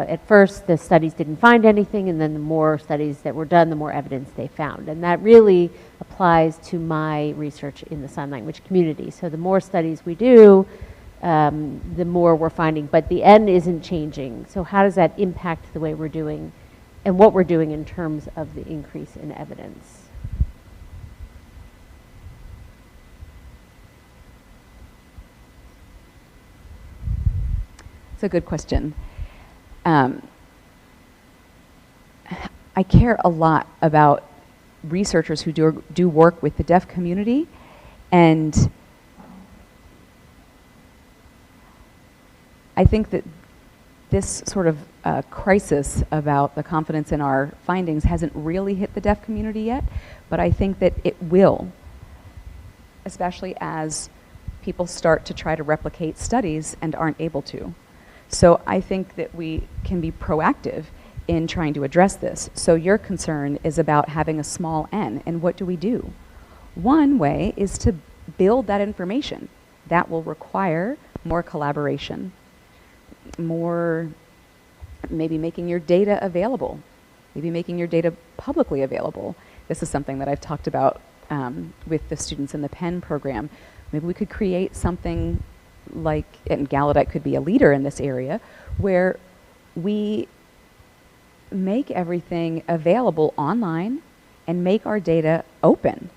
at first the studies didn't find anything, and then the more studies that were done, the more evidence they found. And that really applies to my research in the sign language community. So the more studies we do, the more we're finding, but the end isn't changing. So how does that impact the way we're doing and what we're doing in terms of the increase in evidence? It's a good question. I care a lot about researchers who do work with the deaf community, and I think that this sort of crisis about the confidence in our findings hasn't really hit the deaf community yet, but I think that it will, especially as people start to try to replicate studies and aren't able to. So I think that we can be proactive in trying to address this. So your concern is about having a small n, and what do we do? One way is to build that information. That will require more collaboration, more maybe making your data available, maybe making your data publicly available. This is something that I've talked about with the students in the Penn program. Maybe we could create something like, and Gallaudet could be a leader in this area, where we make everything available online and make our data open,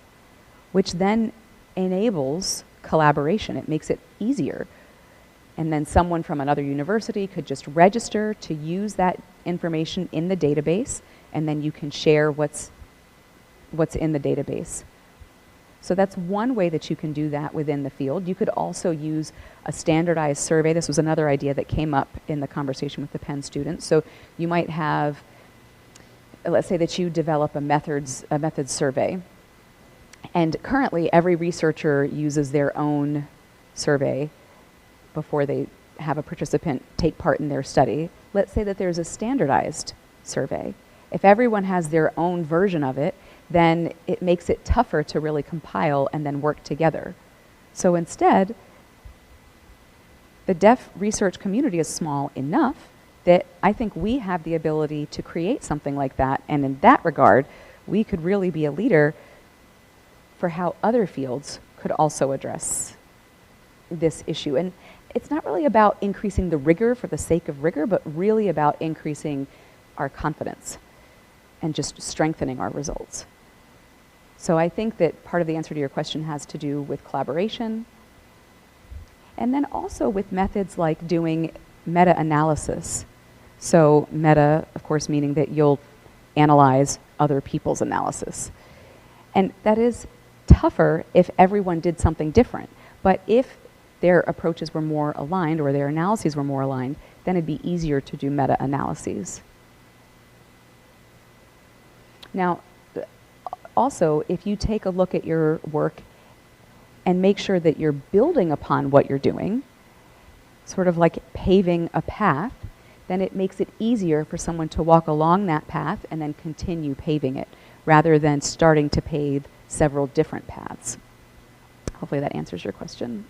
which then enables collaboration. It makes it easier. And then someone from another university could just register to use that information in the database, and then you can share what's in the database. So that's one way that you can do that within the field. You could also use a standardized survey. This was another idea that came up in the conversation with the Penn students. So you might have, let's say that you develop a methods survey, and currently every researcher uses their own survey before they have a participant take part in their study. Let's say that there's a standardized survey. If everyone has their own version of it, then it makes it tougher to really compile and then work together. So instead, the deaf research community is small enough that I think we have the ability to create something like that, and in that regard, we could really be a leader for how other fields could also address this issue. And it's not really about increasing the rigor for the sake of rigor, but really about increasing our confidence and just strengthening our results. So I think that part of the answer to your question has to do with collaboration, and then also with methods like doing meta-analysis. So meta, of course, meaning that you'll analyze other people's analysis. And that is tougher if everyone did something different. But if their approaches were more aligned or their analyses were more aligned, then it'd be easier to do meta-analyses. Now, also, if you take a look at your work and make sure that you're building upon what you're doing, sort of like paving a path, then it makes it easier for someone to walk along that path and then continue paving it, rather than starting to pave several different paths. Hopefully that answers your question.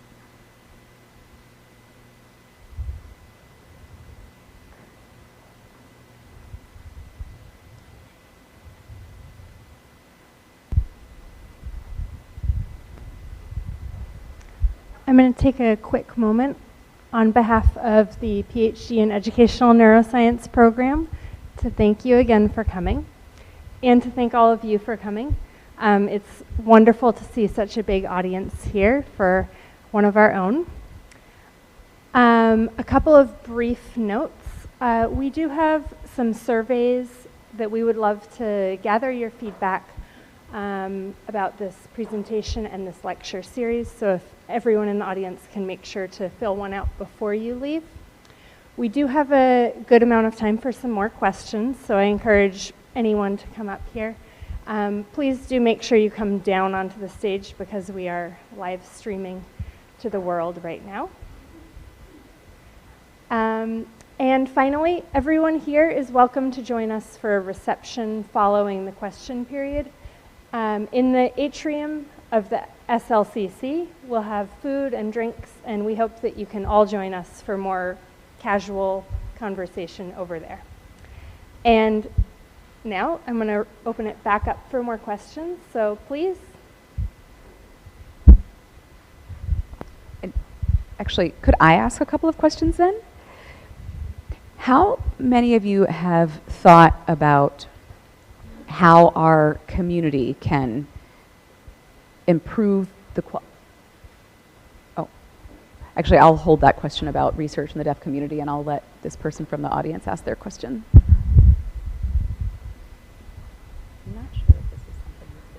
I'm going to take a quick moment on behalf of the PhD in Educational Neuroscience program to thank you again for coming, and to thank all of you for coming. It's wonderful to see such a big audience here for one of our own. A couple of brief notes. We do have some surveys that we would love to gather your feedback about this presentation and this lecture series, so if everyone in the audience can make sure to fill one out before you leave. We do have a good amount of time for some more questions, so I encourage anyone to come up here. Please do make sure you come down onto the stage because we are live streaming to the world right now. And finally, everyone here is welcome to join us for a reception following the question period. In the atrium of the SLCC, we'll have food and drinks, and we hope that you can all join us for more casual conversation over there. And now I'm going to open it back up for more questions, so please. And actually, could I ask a couple of questions then? How many of you have thought about how our community can improve the actually, I'll hold that question about research in the deaf community, and I'll let this person from the audience ask their question.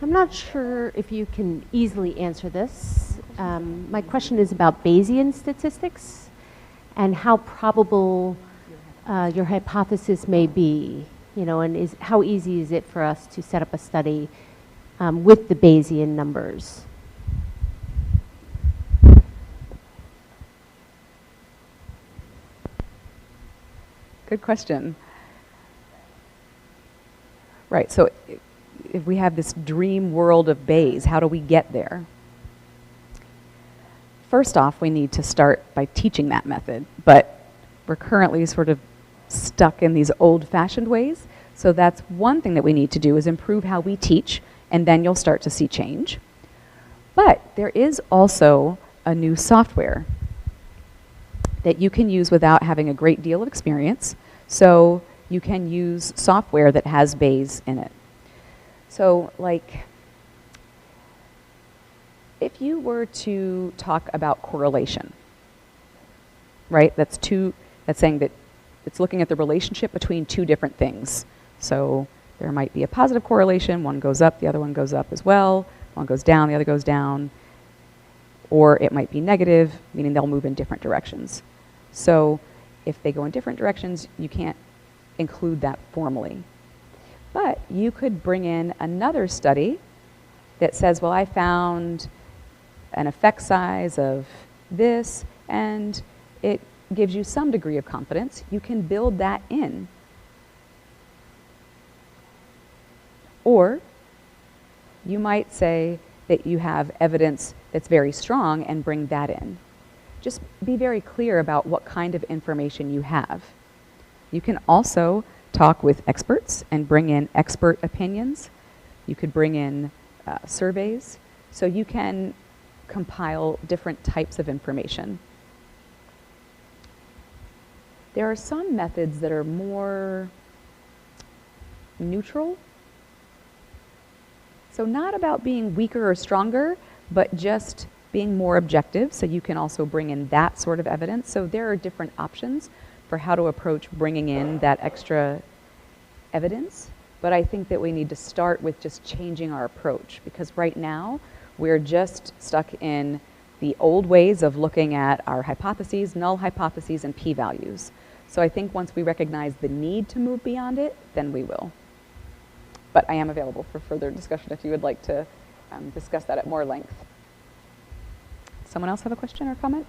I'm not sure if you can easily answer this. My question is about Bayesian statistics and how probable your hypothesis may be, you know, and how easy is it for us to set up a study with the Bayesian numbers? Good question. Right, so if we have this dream world of Bayes, how do we get there? First off, we need to start by teaching that method, but we're currently sort of stuck in these old-fashioned ways. So that's one thing that we need to do, is improve how we teach, and then you'll start to see change. But there is also a new software that you can use without having a great deal of experience. So you can use software that has Bayes in it. So like, if you were to talk about correlation, right? That's saying that it's looking at the relationship between two different things. So there might be a positive correlation, one goes up, the other one goes up as well, one goes down, the other goes down. Or it might be negative, meaning they'll move in different directions. So if they go in different directions, you can't include that formally. But you could bring in another study that says, well, I found an effect size of this, and it gives you some degree of confidence. You can build that in. Or you might say that you have evidence that's very strong and bring that in. Just be very clear about what kind of information you have. You can also talk with experts and bring in expert opinions. You could bring in surveys. So you can compile different types of information. There are some methods that are more neutral. So not about being weaker or stronger, but just being more objective, so you can also bring in that sort of evidence. So there are different options for how to approach bringing in that extra evidence. But I think that we need to start with just changing our approach, because right now we're just stuck in the old ways of looking at our hypotheses, null hypotheses, and p-values. So I think once we recognize the need to move beyond it, then we will. But I am available for further discussion if you would like to discuss that at more length. Someone else have a question or comment?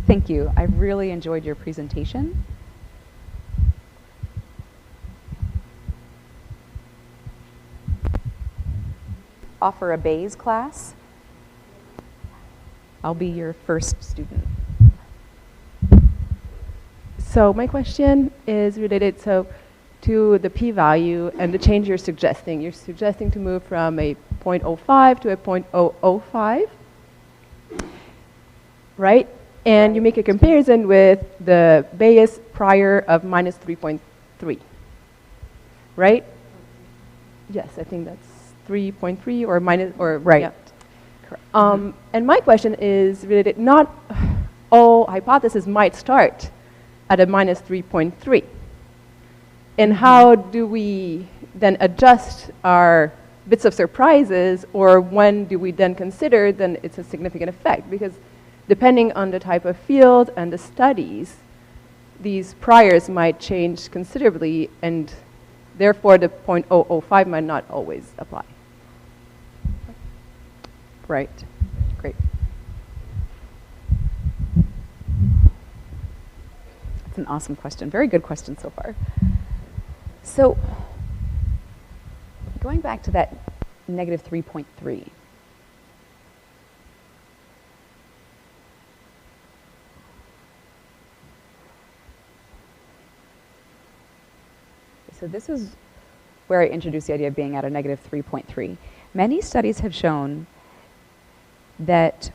Thank you. I really enjoyed your presentation. Offer a Bayes class. I'll be your first student. So my question is related to the p-value and the change you're suggesting. You're suggesting to move from a 0.05 to a 0.005, right? And you make a comparison with the Bayes prior of minus 3.3, right? Yes, I think that's 3.3 or minus, or right. Yeah. Correct. And my question is related, not all hypotheses might start at a minus 3.3. And how do we then adjust our bits of surprises, or when do we then consider then it's a significant effect? Because depending on the type of field and the studies, these priors might change considerably, and therefore the 0.005 might not always apply. Right. Great. That's an awesome question. Very good question so far. So, going back to that negative 3.3. So this is where I introduced the idea of being at a negative 3.3. Many studies have shown that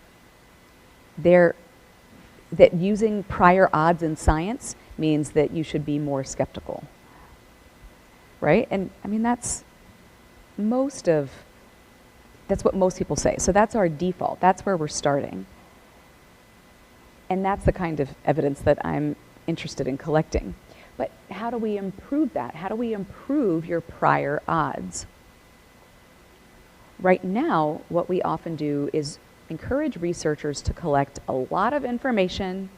using prior odds in science means that you should be more skeptical, right? And I mean, that's what most people say. So that's our default. That's where we're starting. And that's the kind of evidence that I'm interested in collecting. But how do we improve that? How do we improve your prior odds? Right now, what we often do is encourage researchers to collect a lot of information,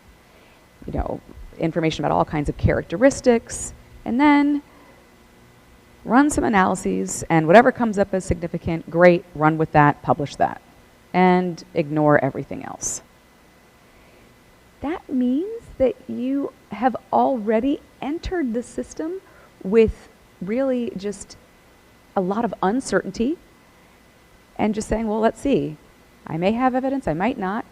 information about all kinds of characteristics, and then run some analyses, and whatever comes up as significant, great, run with that, publish that, and ignore everything else. That means that you have already entered the system with really just a lot of uncertainty and just saying, well, let's see. I may have evidence, I might not.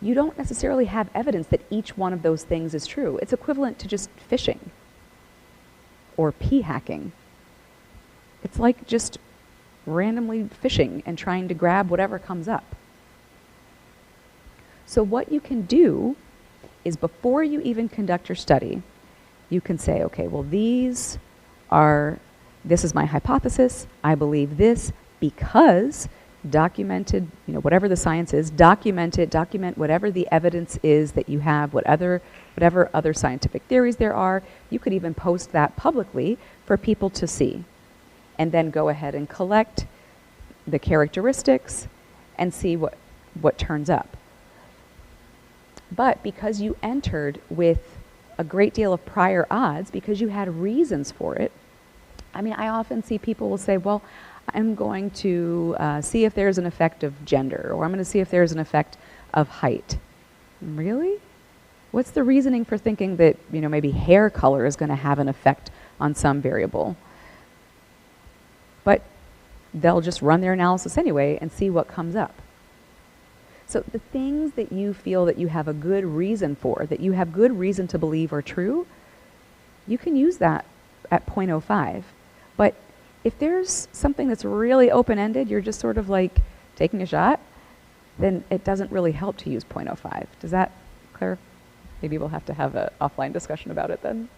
You don't necessarily have evidence that each one of those things is true. It's equivalent to just fishing or p-hacking. It's like just randomly fishing and trying to grab whatever comes up. So what you can do is before you even conduct your study, you can say, okay, well, this is my hypothesis. I believe this because documented, whatever the science is, document whatever the evidence is that you have, whatever other scientific theories there are. You could even post that publicly for people to see. And then go ahead and collect the characteristics and see what turns up. But because you entered with a great deal of prior odds, because you had reasons for it, I often see people will say, well, I'm going to see if there's an effect of gender, or I'm going to see if there's an effect of height. Really? What's the reasoning for thinking that, maybe hair color is going to have an effect on some variable? But they'll just run their analysis anyway and see what comes up. So the things that you feel that you have a good reason for, that you have good reason to believe are true, you can use that at 0.05. But if there's something that's really open-ended, you're just sort of like taking a shot, then it doesn't really help to use 0.05. Does that clarify? Maybe we'll have to have an offline discussion about it then.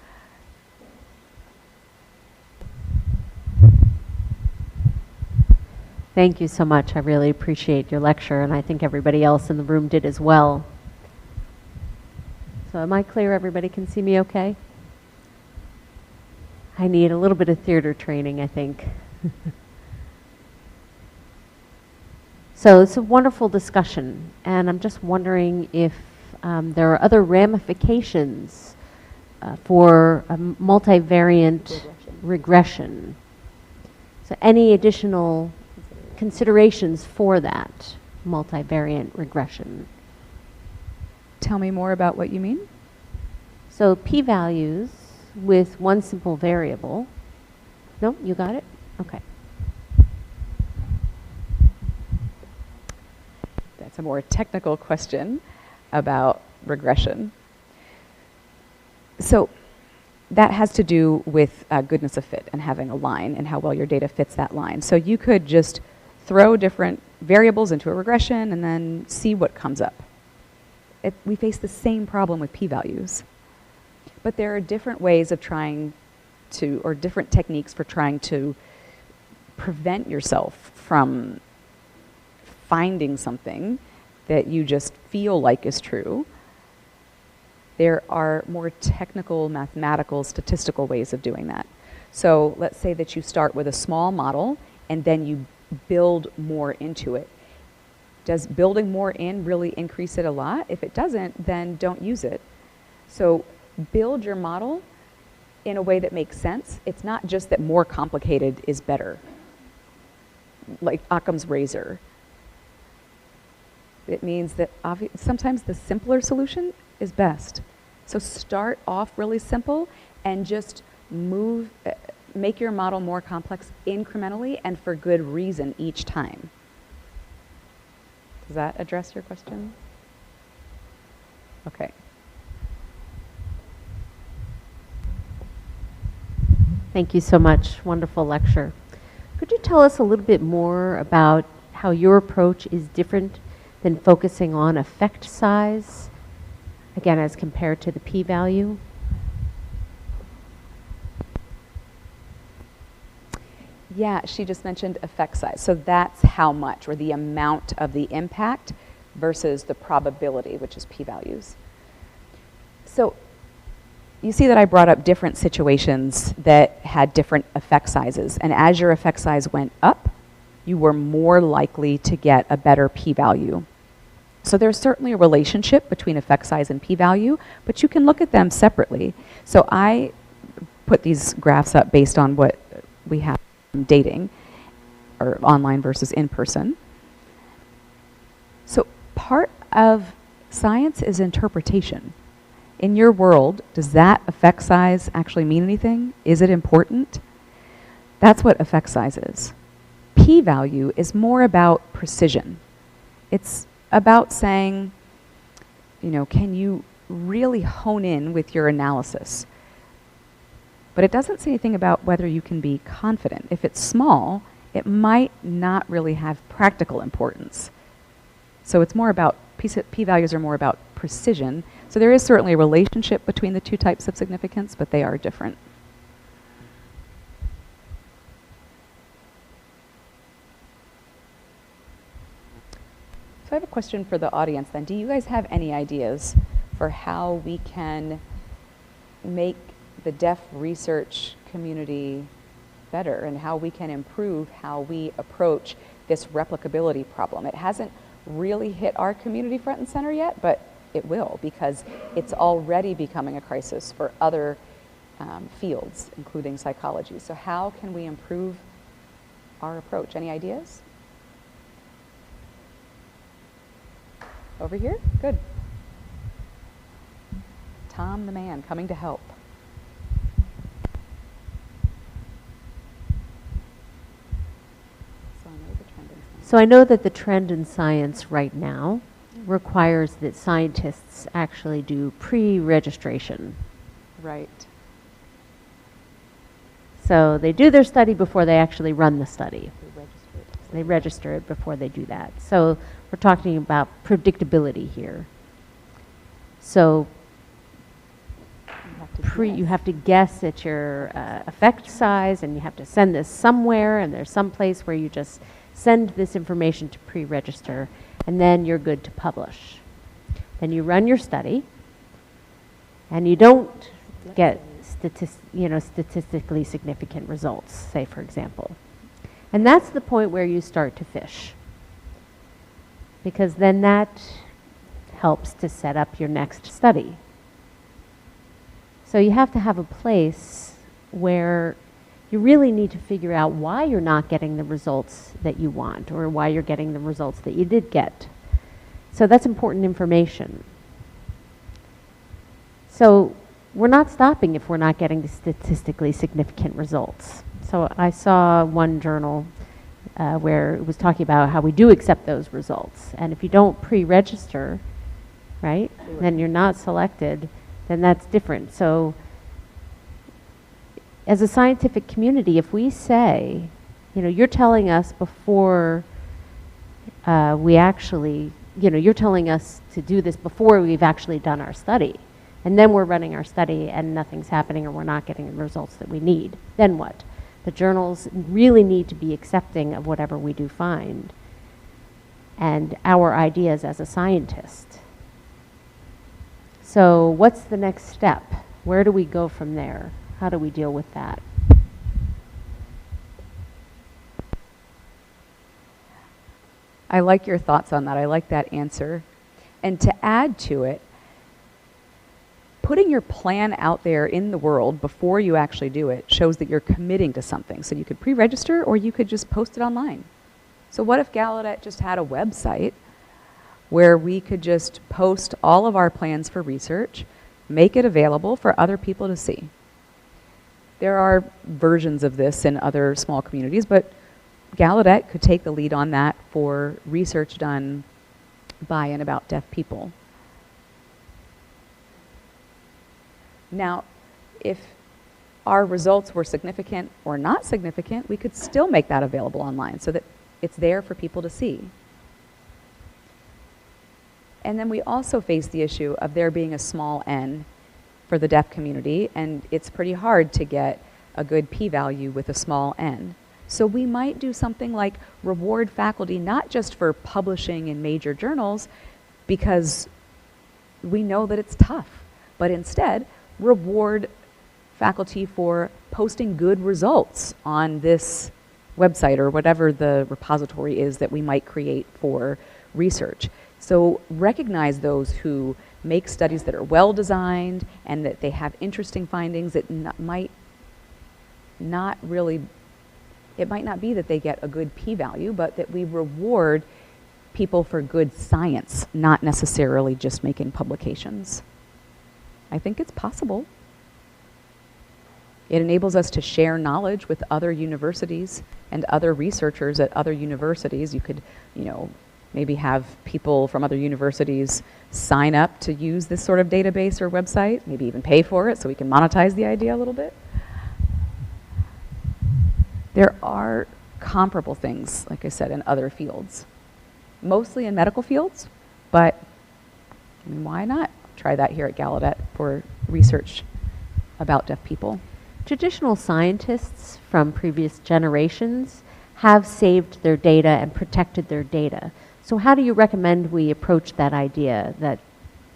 Thank you so much. I really appreciate your lecture, and I think everybody else in the room did as well. So am I clear? Everybody can see me okay? I need a little bit of theater training, I think. So it's a wonderful discussion, and I'm just wondering if there are other ramifications for a multivariant regression. So any additional considerations for that multivariant regression? Tell me more about what you mean. So p-values with one simple variable. No, you got it? Okay. That's a more technical question about regression. So that has to do with goodness of fit and having a line and how well your data fits that line. So you could just throw different variables into a regression and then see what comes up. We face the same problem with p-values. But there are different ways of trying to, or different techniques for trying to prevent yourself from finding something that you just feel like is true. There are more technical, mathematical, statistical ways of doing that. So let's say that you start with a small model and then you build more into it. Does building more in really increase it a lot? If it doesn't, then don't use it. So build your model in a way that makes sense. It's not just that more complicated is better, like Occam's razor. It means that sometimes the simpler solution is best. So start off really simple and just make your model more complex incrementally and for good reason each time. Does that address your question? Okay. Thank you so much. Wonderful lecture. Could you tell us a little bit more about how your approach is different than focusing on effect size, again, as compared to the p-value? Yeah, she just mentioned effect size. So that's how much, or the amount of the impact versus the probability, which is p-values. So you see that I brought up different situations that had different effect sizes. And as your effect size went up, you were more likely to get a better p-value. So there's certainly a relationship between effect size and p-value, but you can look at them separately. So I put these graphs up based on what we have in dating, or online versus in-person. So part of science is interpretation. In your world, does that effect size actually mean anything? Is it important? That's what effect size is. P-value is more about precision. It's about saying, can you really hone in with your analysis? But it doesn't say anything about whether you can be confident. If it's small, it might not really have practical importance. So it's more about, p-values are more about precision. So there is certainly a relationship between the two types of significance, but they are different. So I have a question for the audience then. Do you guys have any ideas for how we can make the deaf research community better and how we can improve how we approach this replicability problem? It hasn't really hit our community front and center yet, but it will, because it's already becoming a crisis for other fields, including psychology. So how can we improve our approach? Any ideas? Over here? Good. Tom the man, coming to help. So I know that the trend in science right now requires that scientists actually do pre-registration. Right. So they do their study before they actually run the study. They register it before they do that. So we're talking about predictability here. So you have to guess at your effect size, and you have to send this somewhere, and there's some place where you just send this information to pre-register, and then you're good to publish. Then you run your study, and you don't get statistically significant results, say, for example. And that's the point where you start to fish, because then that helps to set up your next study. So you have to have a place where you really need to figure out why you're not getting the results that you want, or why you're getting the results that you did get. So that's important information. So we're not stopping if we're not getting the statistically significant results. So I saw one journal where it was talking about how we do accept those results. And if you don't pre-register, right, then you're not selected, then that's different. So as a scientific community, if we say, you're telling us before we actually, you're telling us to do this before we've actually done our study, and then we're running our study and nothing's happening or we're not getting the results that we need, then what? The journals really need to be accepting of whatever we do find and our ideas as a scientist. So what's the next step? Where do we go from there? How do we deal with that? I like your thoughts on that. I like that answer. And to add to it, putting your plan out there in the world before you actually do it shows that you're committing to something. So you could pre-register or you could just post it online. So what if Gallaudet just had a website where we could just post all of our plans for research, make it available for other people to see? There are versions of this in other small communities, but Gallaudet could take the lead on that for research done by and about deaf people. Now, if our results were significant or not significant, we could still make that available online so that it's there for people to see. And then we also face the issue of there being a small n for the deaf community, and it's pretty hard to get a good p-value with a small n. So we might do something like reward faculty not just for publishing in major journals because we know that it's tough, but instead reward faculty for posting good results on this website or whatever the repository is that we might create for research. So recognize those who make studies that are well designed and that they have interesting findings that might not really, it might not be that they get a good p-value, but that we reward people for good science, not necessarily just making publications. I think it's possible. It enables us to share knowledge with other universities and other researchers at other universities. You could, maybe have people from other universities sign up to use this sort of database or website, maybe even pay for it so we can monetize the idea a little bit. There are comparable things, like I said, in other fields, mostly in medical fields, but why not try that here at Gallaudet for research about deaf people? Traditional scientists from previous generations have saved their data and protected their data. So how do you recommend we approach that idea,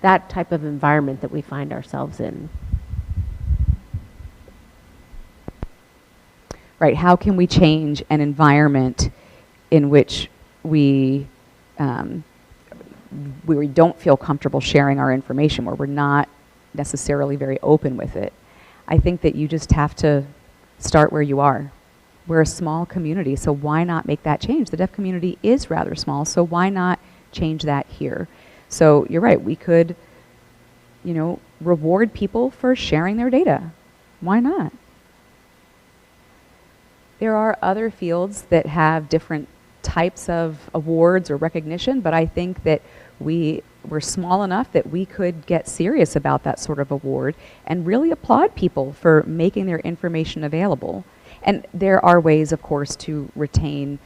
that type of environment that we find ourselves in? Right, how can we change an environment in which we don't feel comfortable sharing our information, where we're not necessarily very open with it? I think that you just have to start where you are. We're a small community, so why not make that change? The deaf community is rather small, so why not change that here? So you're right, we could, reward people for sharing their data. Why not? There are other fields that have different types of awards or recognition, but I think that we're small enough that we could get serious about that sort of award and really applaud people for making their information available. And there are ways, of course, to retain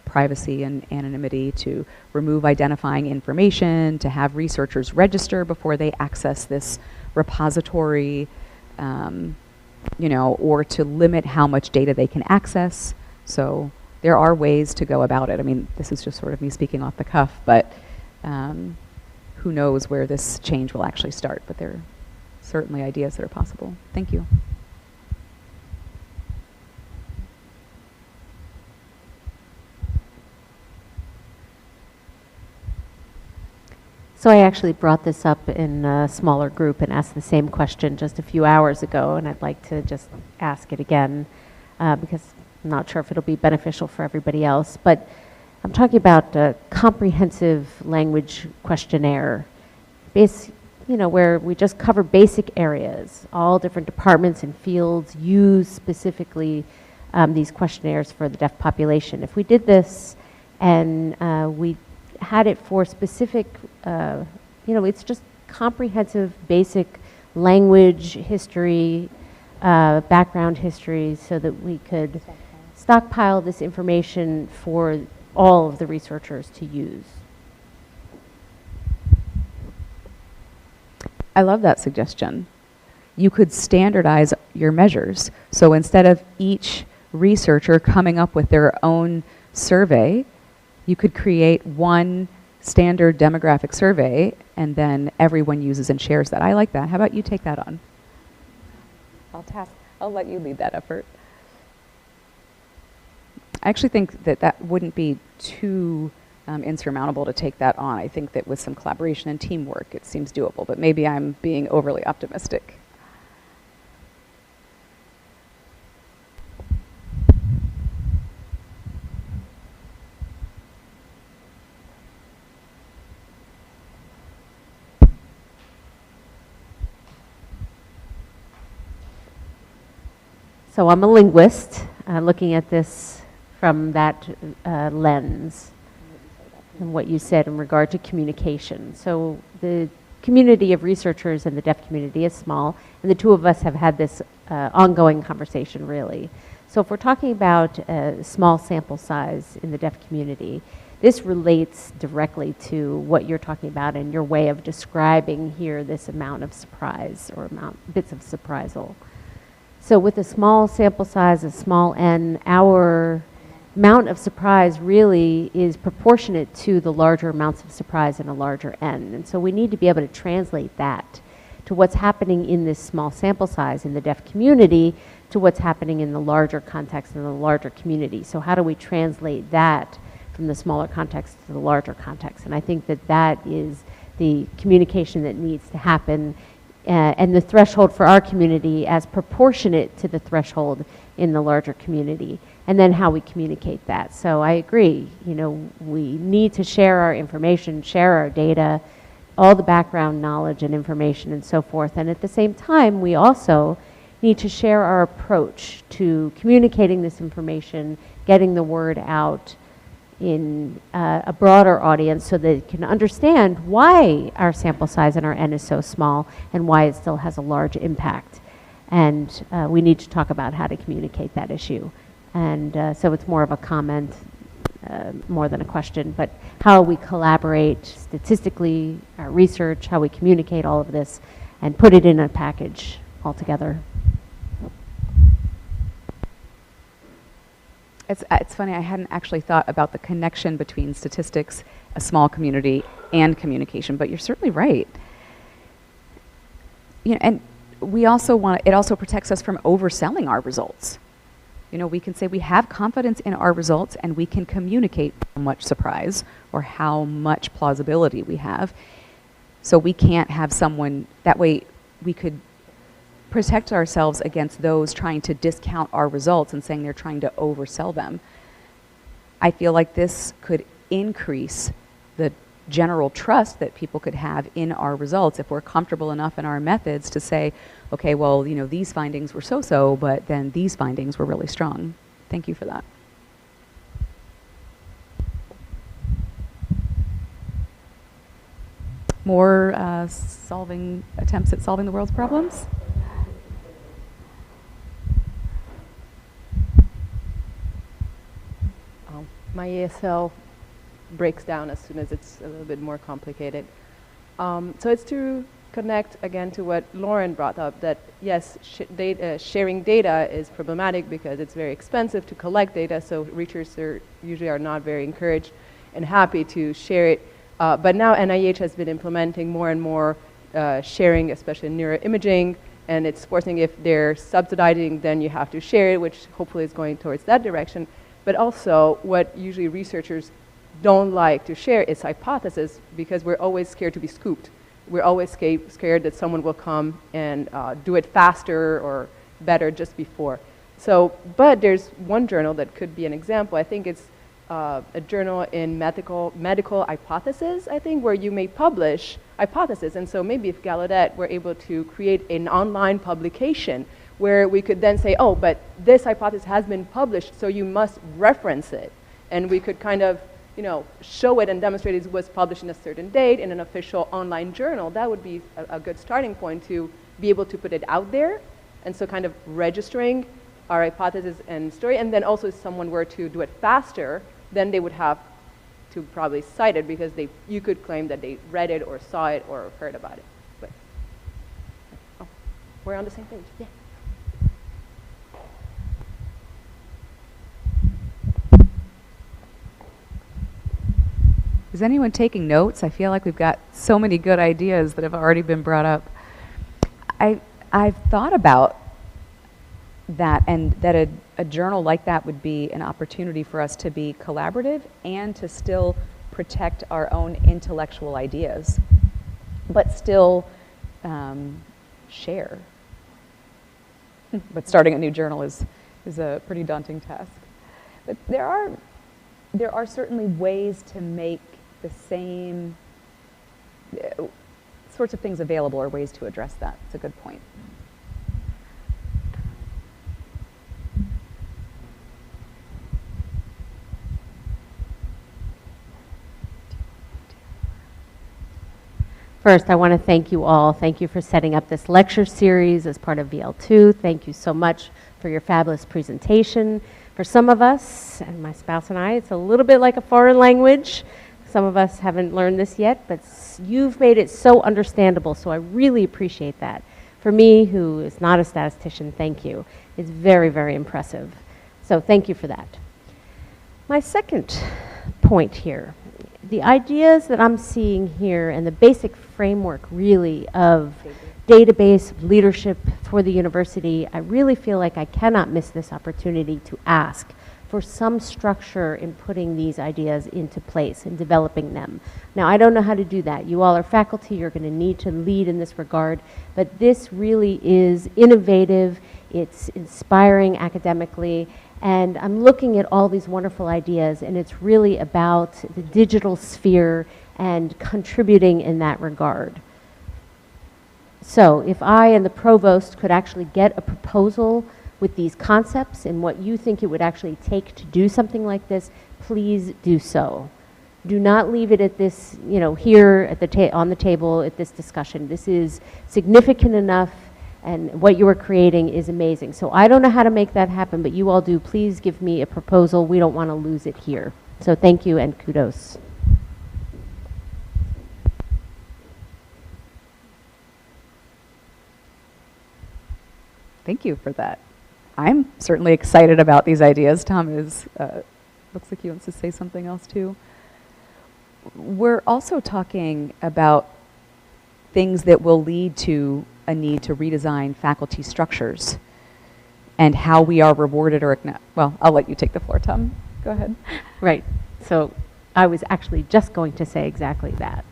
privacy and anonymity, to remove identifying information, to have researchers register before they access this repository, or to limit how much data they can access. So there are ways to go about it. I mean, this is just sort of me speaking off the cuff, but who knows where this change will actually start. But there certainly ideas that are possible. Thank you. So I actually brought this up in a smaller group and asked the same question just a few hours ago, and I'd like to just ask it again because I'm not sure if it'll be beneficial for everybody else. But I'm talking about a comprehensive language questionnaire, where we just cover basic areas. All different departments and fields use specifically these questionnaires for the deaf population. If we did this and we had it for specific, it's just comprehensive, basic language history, background history, so that we could stockpile this information for all of the researchers to use. I love that suggestion. You could standardize your measures. So instead of each researcher coming up with their own survey, you could create one standard demographic survey, and then everyone uses and shares that. I like that. How about you take that on? I'll let you lead that effort. I actually think that that wouldn't be too insurmountable to take that on. I think that with some collaboration and teamwork, it seems doable, but maybe I'm being overly optimistic. So I'm a linguist looking at this from that lens and what you said in regard to communication. So the community of researchers in the deaf community is small, and the two of us have had this ongoing conversation, really. So if we're talking about a small sample size in the deaf community, this relates directly to what you're talking about and your way of describing here this amount of surprise or bits of surprisal. So with a small sample size, a small n, our amount of surprise really is proportionate to the larger amounts of surprise in a larger n. And so we need to be able to translate that to what's happening in this small sample size in the deaf community to what's happening in the larger context in the larger community. So how do we translate that from the smaller context to the larger context? And I think that that is the communication that needs to happen, and the threshold for our community as proportionate to the threshold in the larger community, and then how we communicate that. So I agree, we need to share our information, share our data, all the background knowledge and information and so forth. And at the same time, we also need to share our approach to communicating this information, getting the word out in a broader audience so that it can understand why our sample size and our n is so small and why it still has a large impact. And we need to talk about how to communicate that issue. And so it's more of a comment more than a question, but how we collaborate statistically, our research, how we communicate all of this and put it in a package altogether. It's funny, I hadn't actually thought about the connection between statistics, a small community, and communication, but you're certainly right. And we also it also protects us from overselling our results. We can say we have confidence in our results and we can communicate how much surprise or how much plausibility we have. So we can't have someone, that way we could protect ourselves against those trying to discount our results and saying they're trying to oversell them. I feel like this could increase the general trust that people could have in our results if we're comfortable enough in our methods to say, okay, well, these findings were so-so, but then these findings were really strong. Thank you for that. More attempts at solving the world's problems? My ESL breaks down as soon as it's a little bit more complicated. So it's to connect again to what Lauren brought up, that yes, sharing data is problematic because it's very expensive to collect data, so researchers usually are not very encouraged and happy to share it. But now NIH has been implementing more and more sharing, especially neuroimaging, and it's forcing, if they're subsidizing, then you have to share it, which hopefully is going towards that direction. But also, what usually researchers don't like to share is hypothesis, because we're always scared to be scooped. We're always scared that someone will come and do it faster or better just before. So, but there's one journal that could be an example. I think it's a journal in medical hypothesis, I think, where you may publish hypothesis. And so maybe if Gallaudet were able to create an online publication where we could then say, oh, but this hypothesis has been published, so you must reference it. And we could kind of, you know, show it and demonstrate it was published in a certain date in an official online journal. That would be a good starting point to be able to put it out there. And so kind of registering our hypothesis and story. And then also if someone were to do it faster, then they would have to probably cite it, because you could claim that they read it or saw it or heard about it. But, oh, we're on the same page. Yeah. Is anyone taking notes? I feel like we've got so many good ideas that have already been brought up. I've thought about that, and that a journal like that would be an opportunity for us to be collaborative and to still protect our own intellectual ideas, but still share. But starting a new journal is a pretty daunting task. But there are certainly ways to make the same sorts of things available, or ways to address that. It's a good point. First, I want to thank you all. Thank you for setting up this lecture series as part of VL2. Thank you so much for your fabulous presentation. For some of us, and my spouse and I, it's a little bit like a foreign language. Some of us haven't learned this yet, but you've made it so understandable, so I really appreciate that. For me, who is not a statistician, thank you. It's very, very impressive. So thank you for that. My second point here, the ideas that I'm seeing here and the basic framework really of database leadership for the university, I really feel like I cannot miss this opportunity to ask for some structure in putting these ideas into place and developing them. Now, I don't know how to do that. You all are faculty, you're going to need to lead in this regard, but this really is innovative, it's inspiring academically, and I'm looking at all these wonderful ideas, and it's really about the digital sphere and contributing in that regard. So if I and the provost could actually get a proposal with these concepts and what you think it would actually take to do something like this, please do so. Do not leave it at this, you know, here at the on the table at this discussion. This is significant enough, and what you are creating is amazing. So I don't know how to make that happen, but you all do. Please give me a proposal. We don't want to lose it here. So thank you and kudos. Thank you for that. I'm certainly excited about these ideas. Tom is, looks like he wants to say something else too. We're also talking about things that will lead to a need to redesign faculty structures and how we are rewarded or ignored. Well, I'll let you take the floor, Tom. Go ahead. Right. So I was actually just going to say exactly that.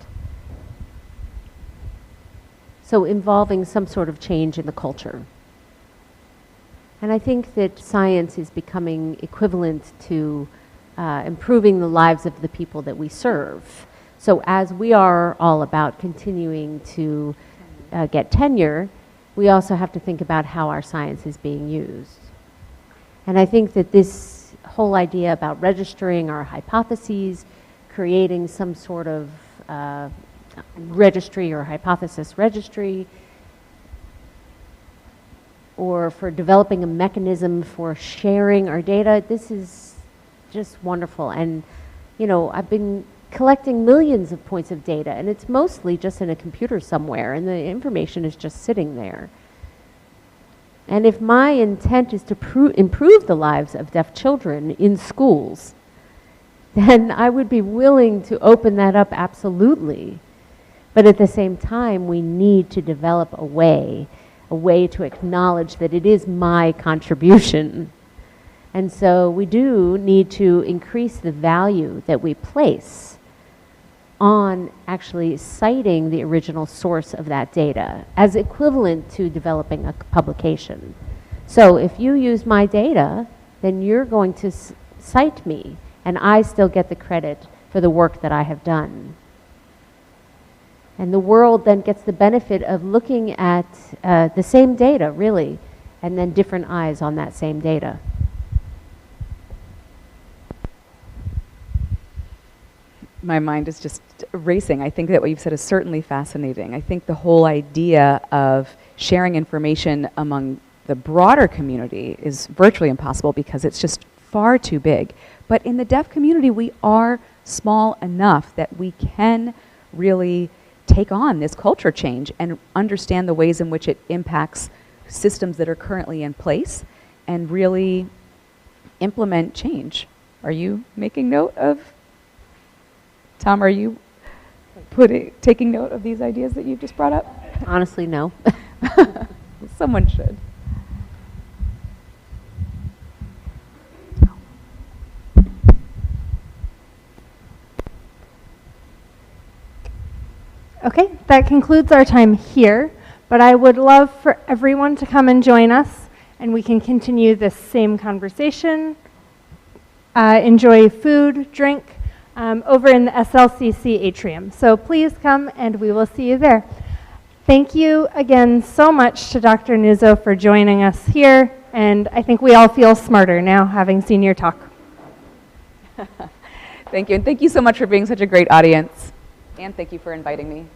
So involving some sort of change in the culture. And I think that science is becoming equivalent to improving the lives of the people that we serve. So as we are all about continuing to get tenure, we also have to think about how our science is being used. And I think that this whole idea about registering our hypotheses, creating some sort of registry or hypothesis registry, or for developing a mechanism for sharing our data, this is just wonderful. And, you know, I've been collecting millions of points of data, and it's mostly just in a computer somewhere, and the information is just sitting there. And if my intent is to improve the lives of deaf children in schools, then I would be willing to open that up absolutely. But at the same time, we need to develop a way to acknowledge that it is my contribution. And so we do need to increase the value that we place on actually citing the original source of that data as equivalent to developing a publication. So if you use my data, then you're going to cite me, and I still get the credit for the work that I have done. And the world then gets the benefit of looking at the same data, really, and then different eyes on that same data. My mind is just racing. I think that what you've said is certainly fascinating. I think the whole idea of sharing information among the broader community is virtually impossible because it's just far too big. But in the deaf community, we are small enough that we can really take on this culture change and understand the ways in which it impacts systems that are currently in place and really implement change. Are you making note of, Tom, are you taking note of these ideas that you've just brought up? Honestly, no. Someone should. Okay, that concludes our time here, but I would love for everyone to come and join us, and we can continue this same conversation, enjoy food, drink, over in the SLCC atrium. So please come and we will see you there. Thank you again so much to Dr. Nuzzo for joining us here, and I think we all feel smarter now having seen your talk. Thank you, and thank you so much for being such a great audience. And thank you for inviting me.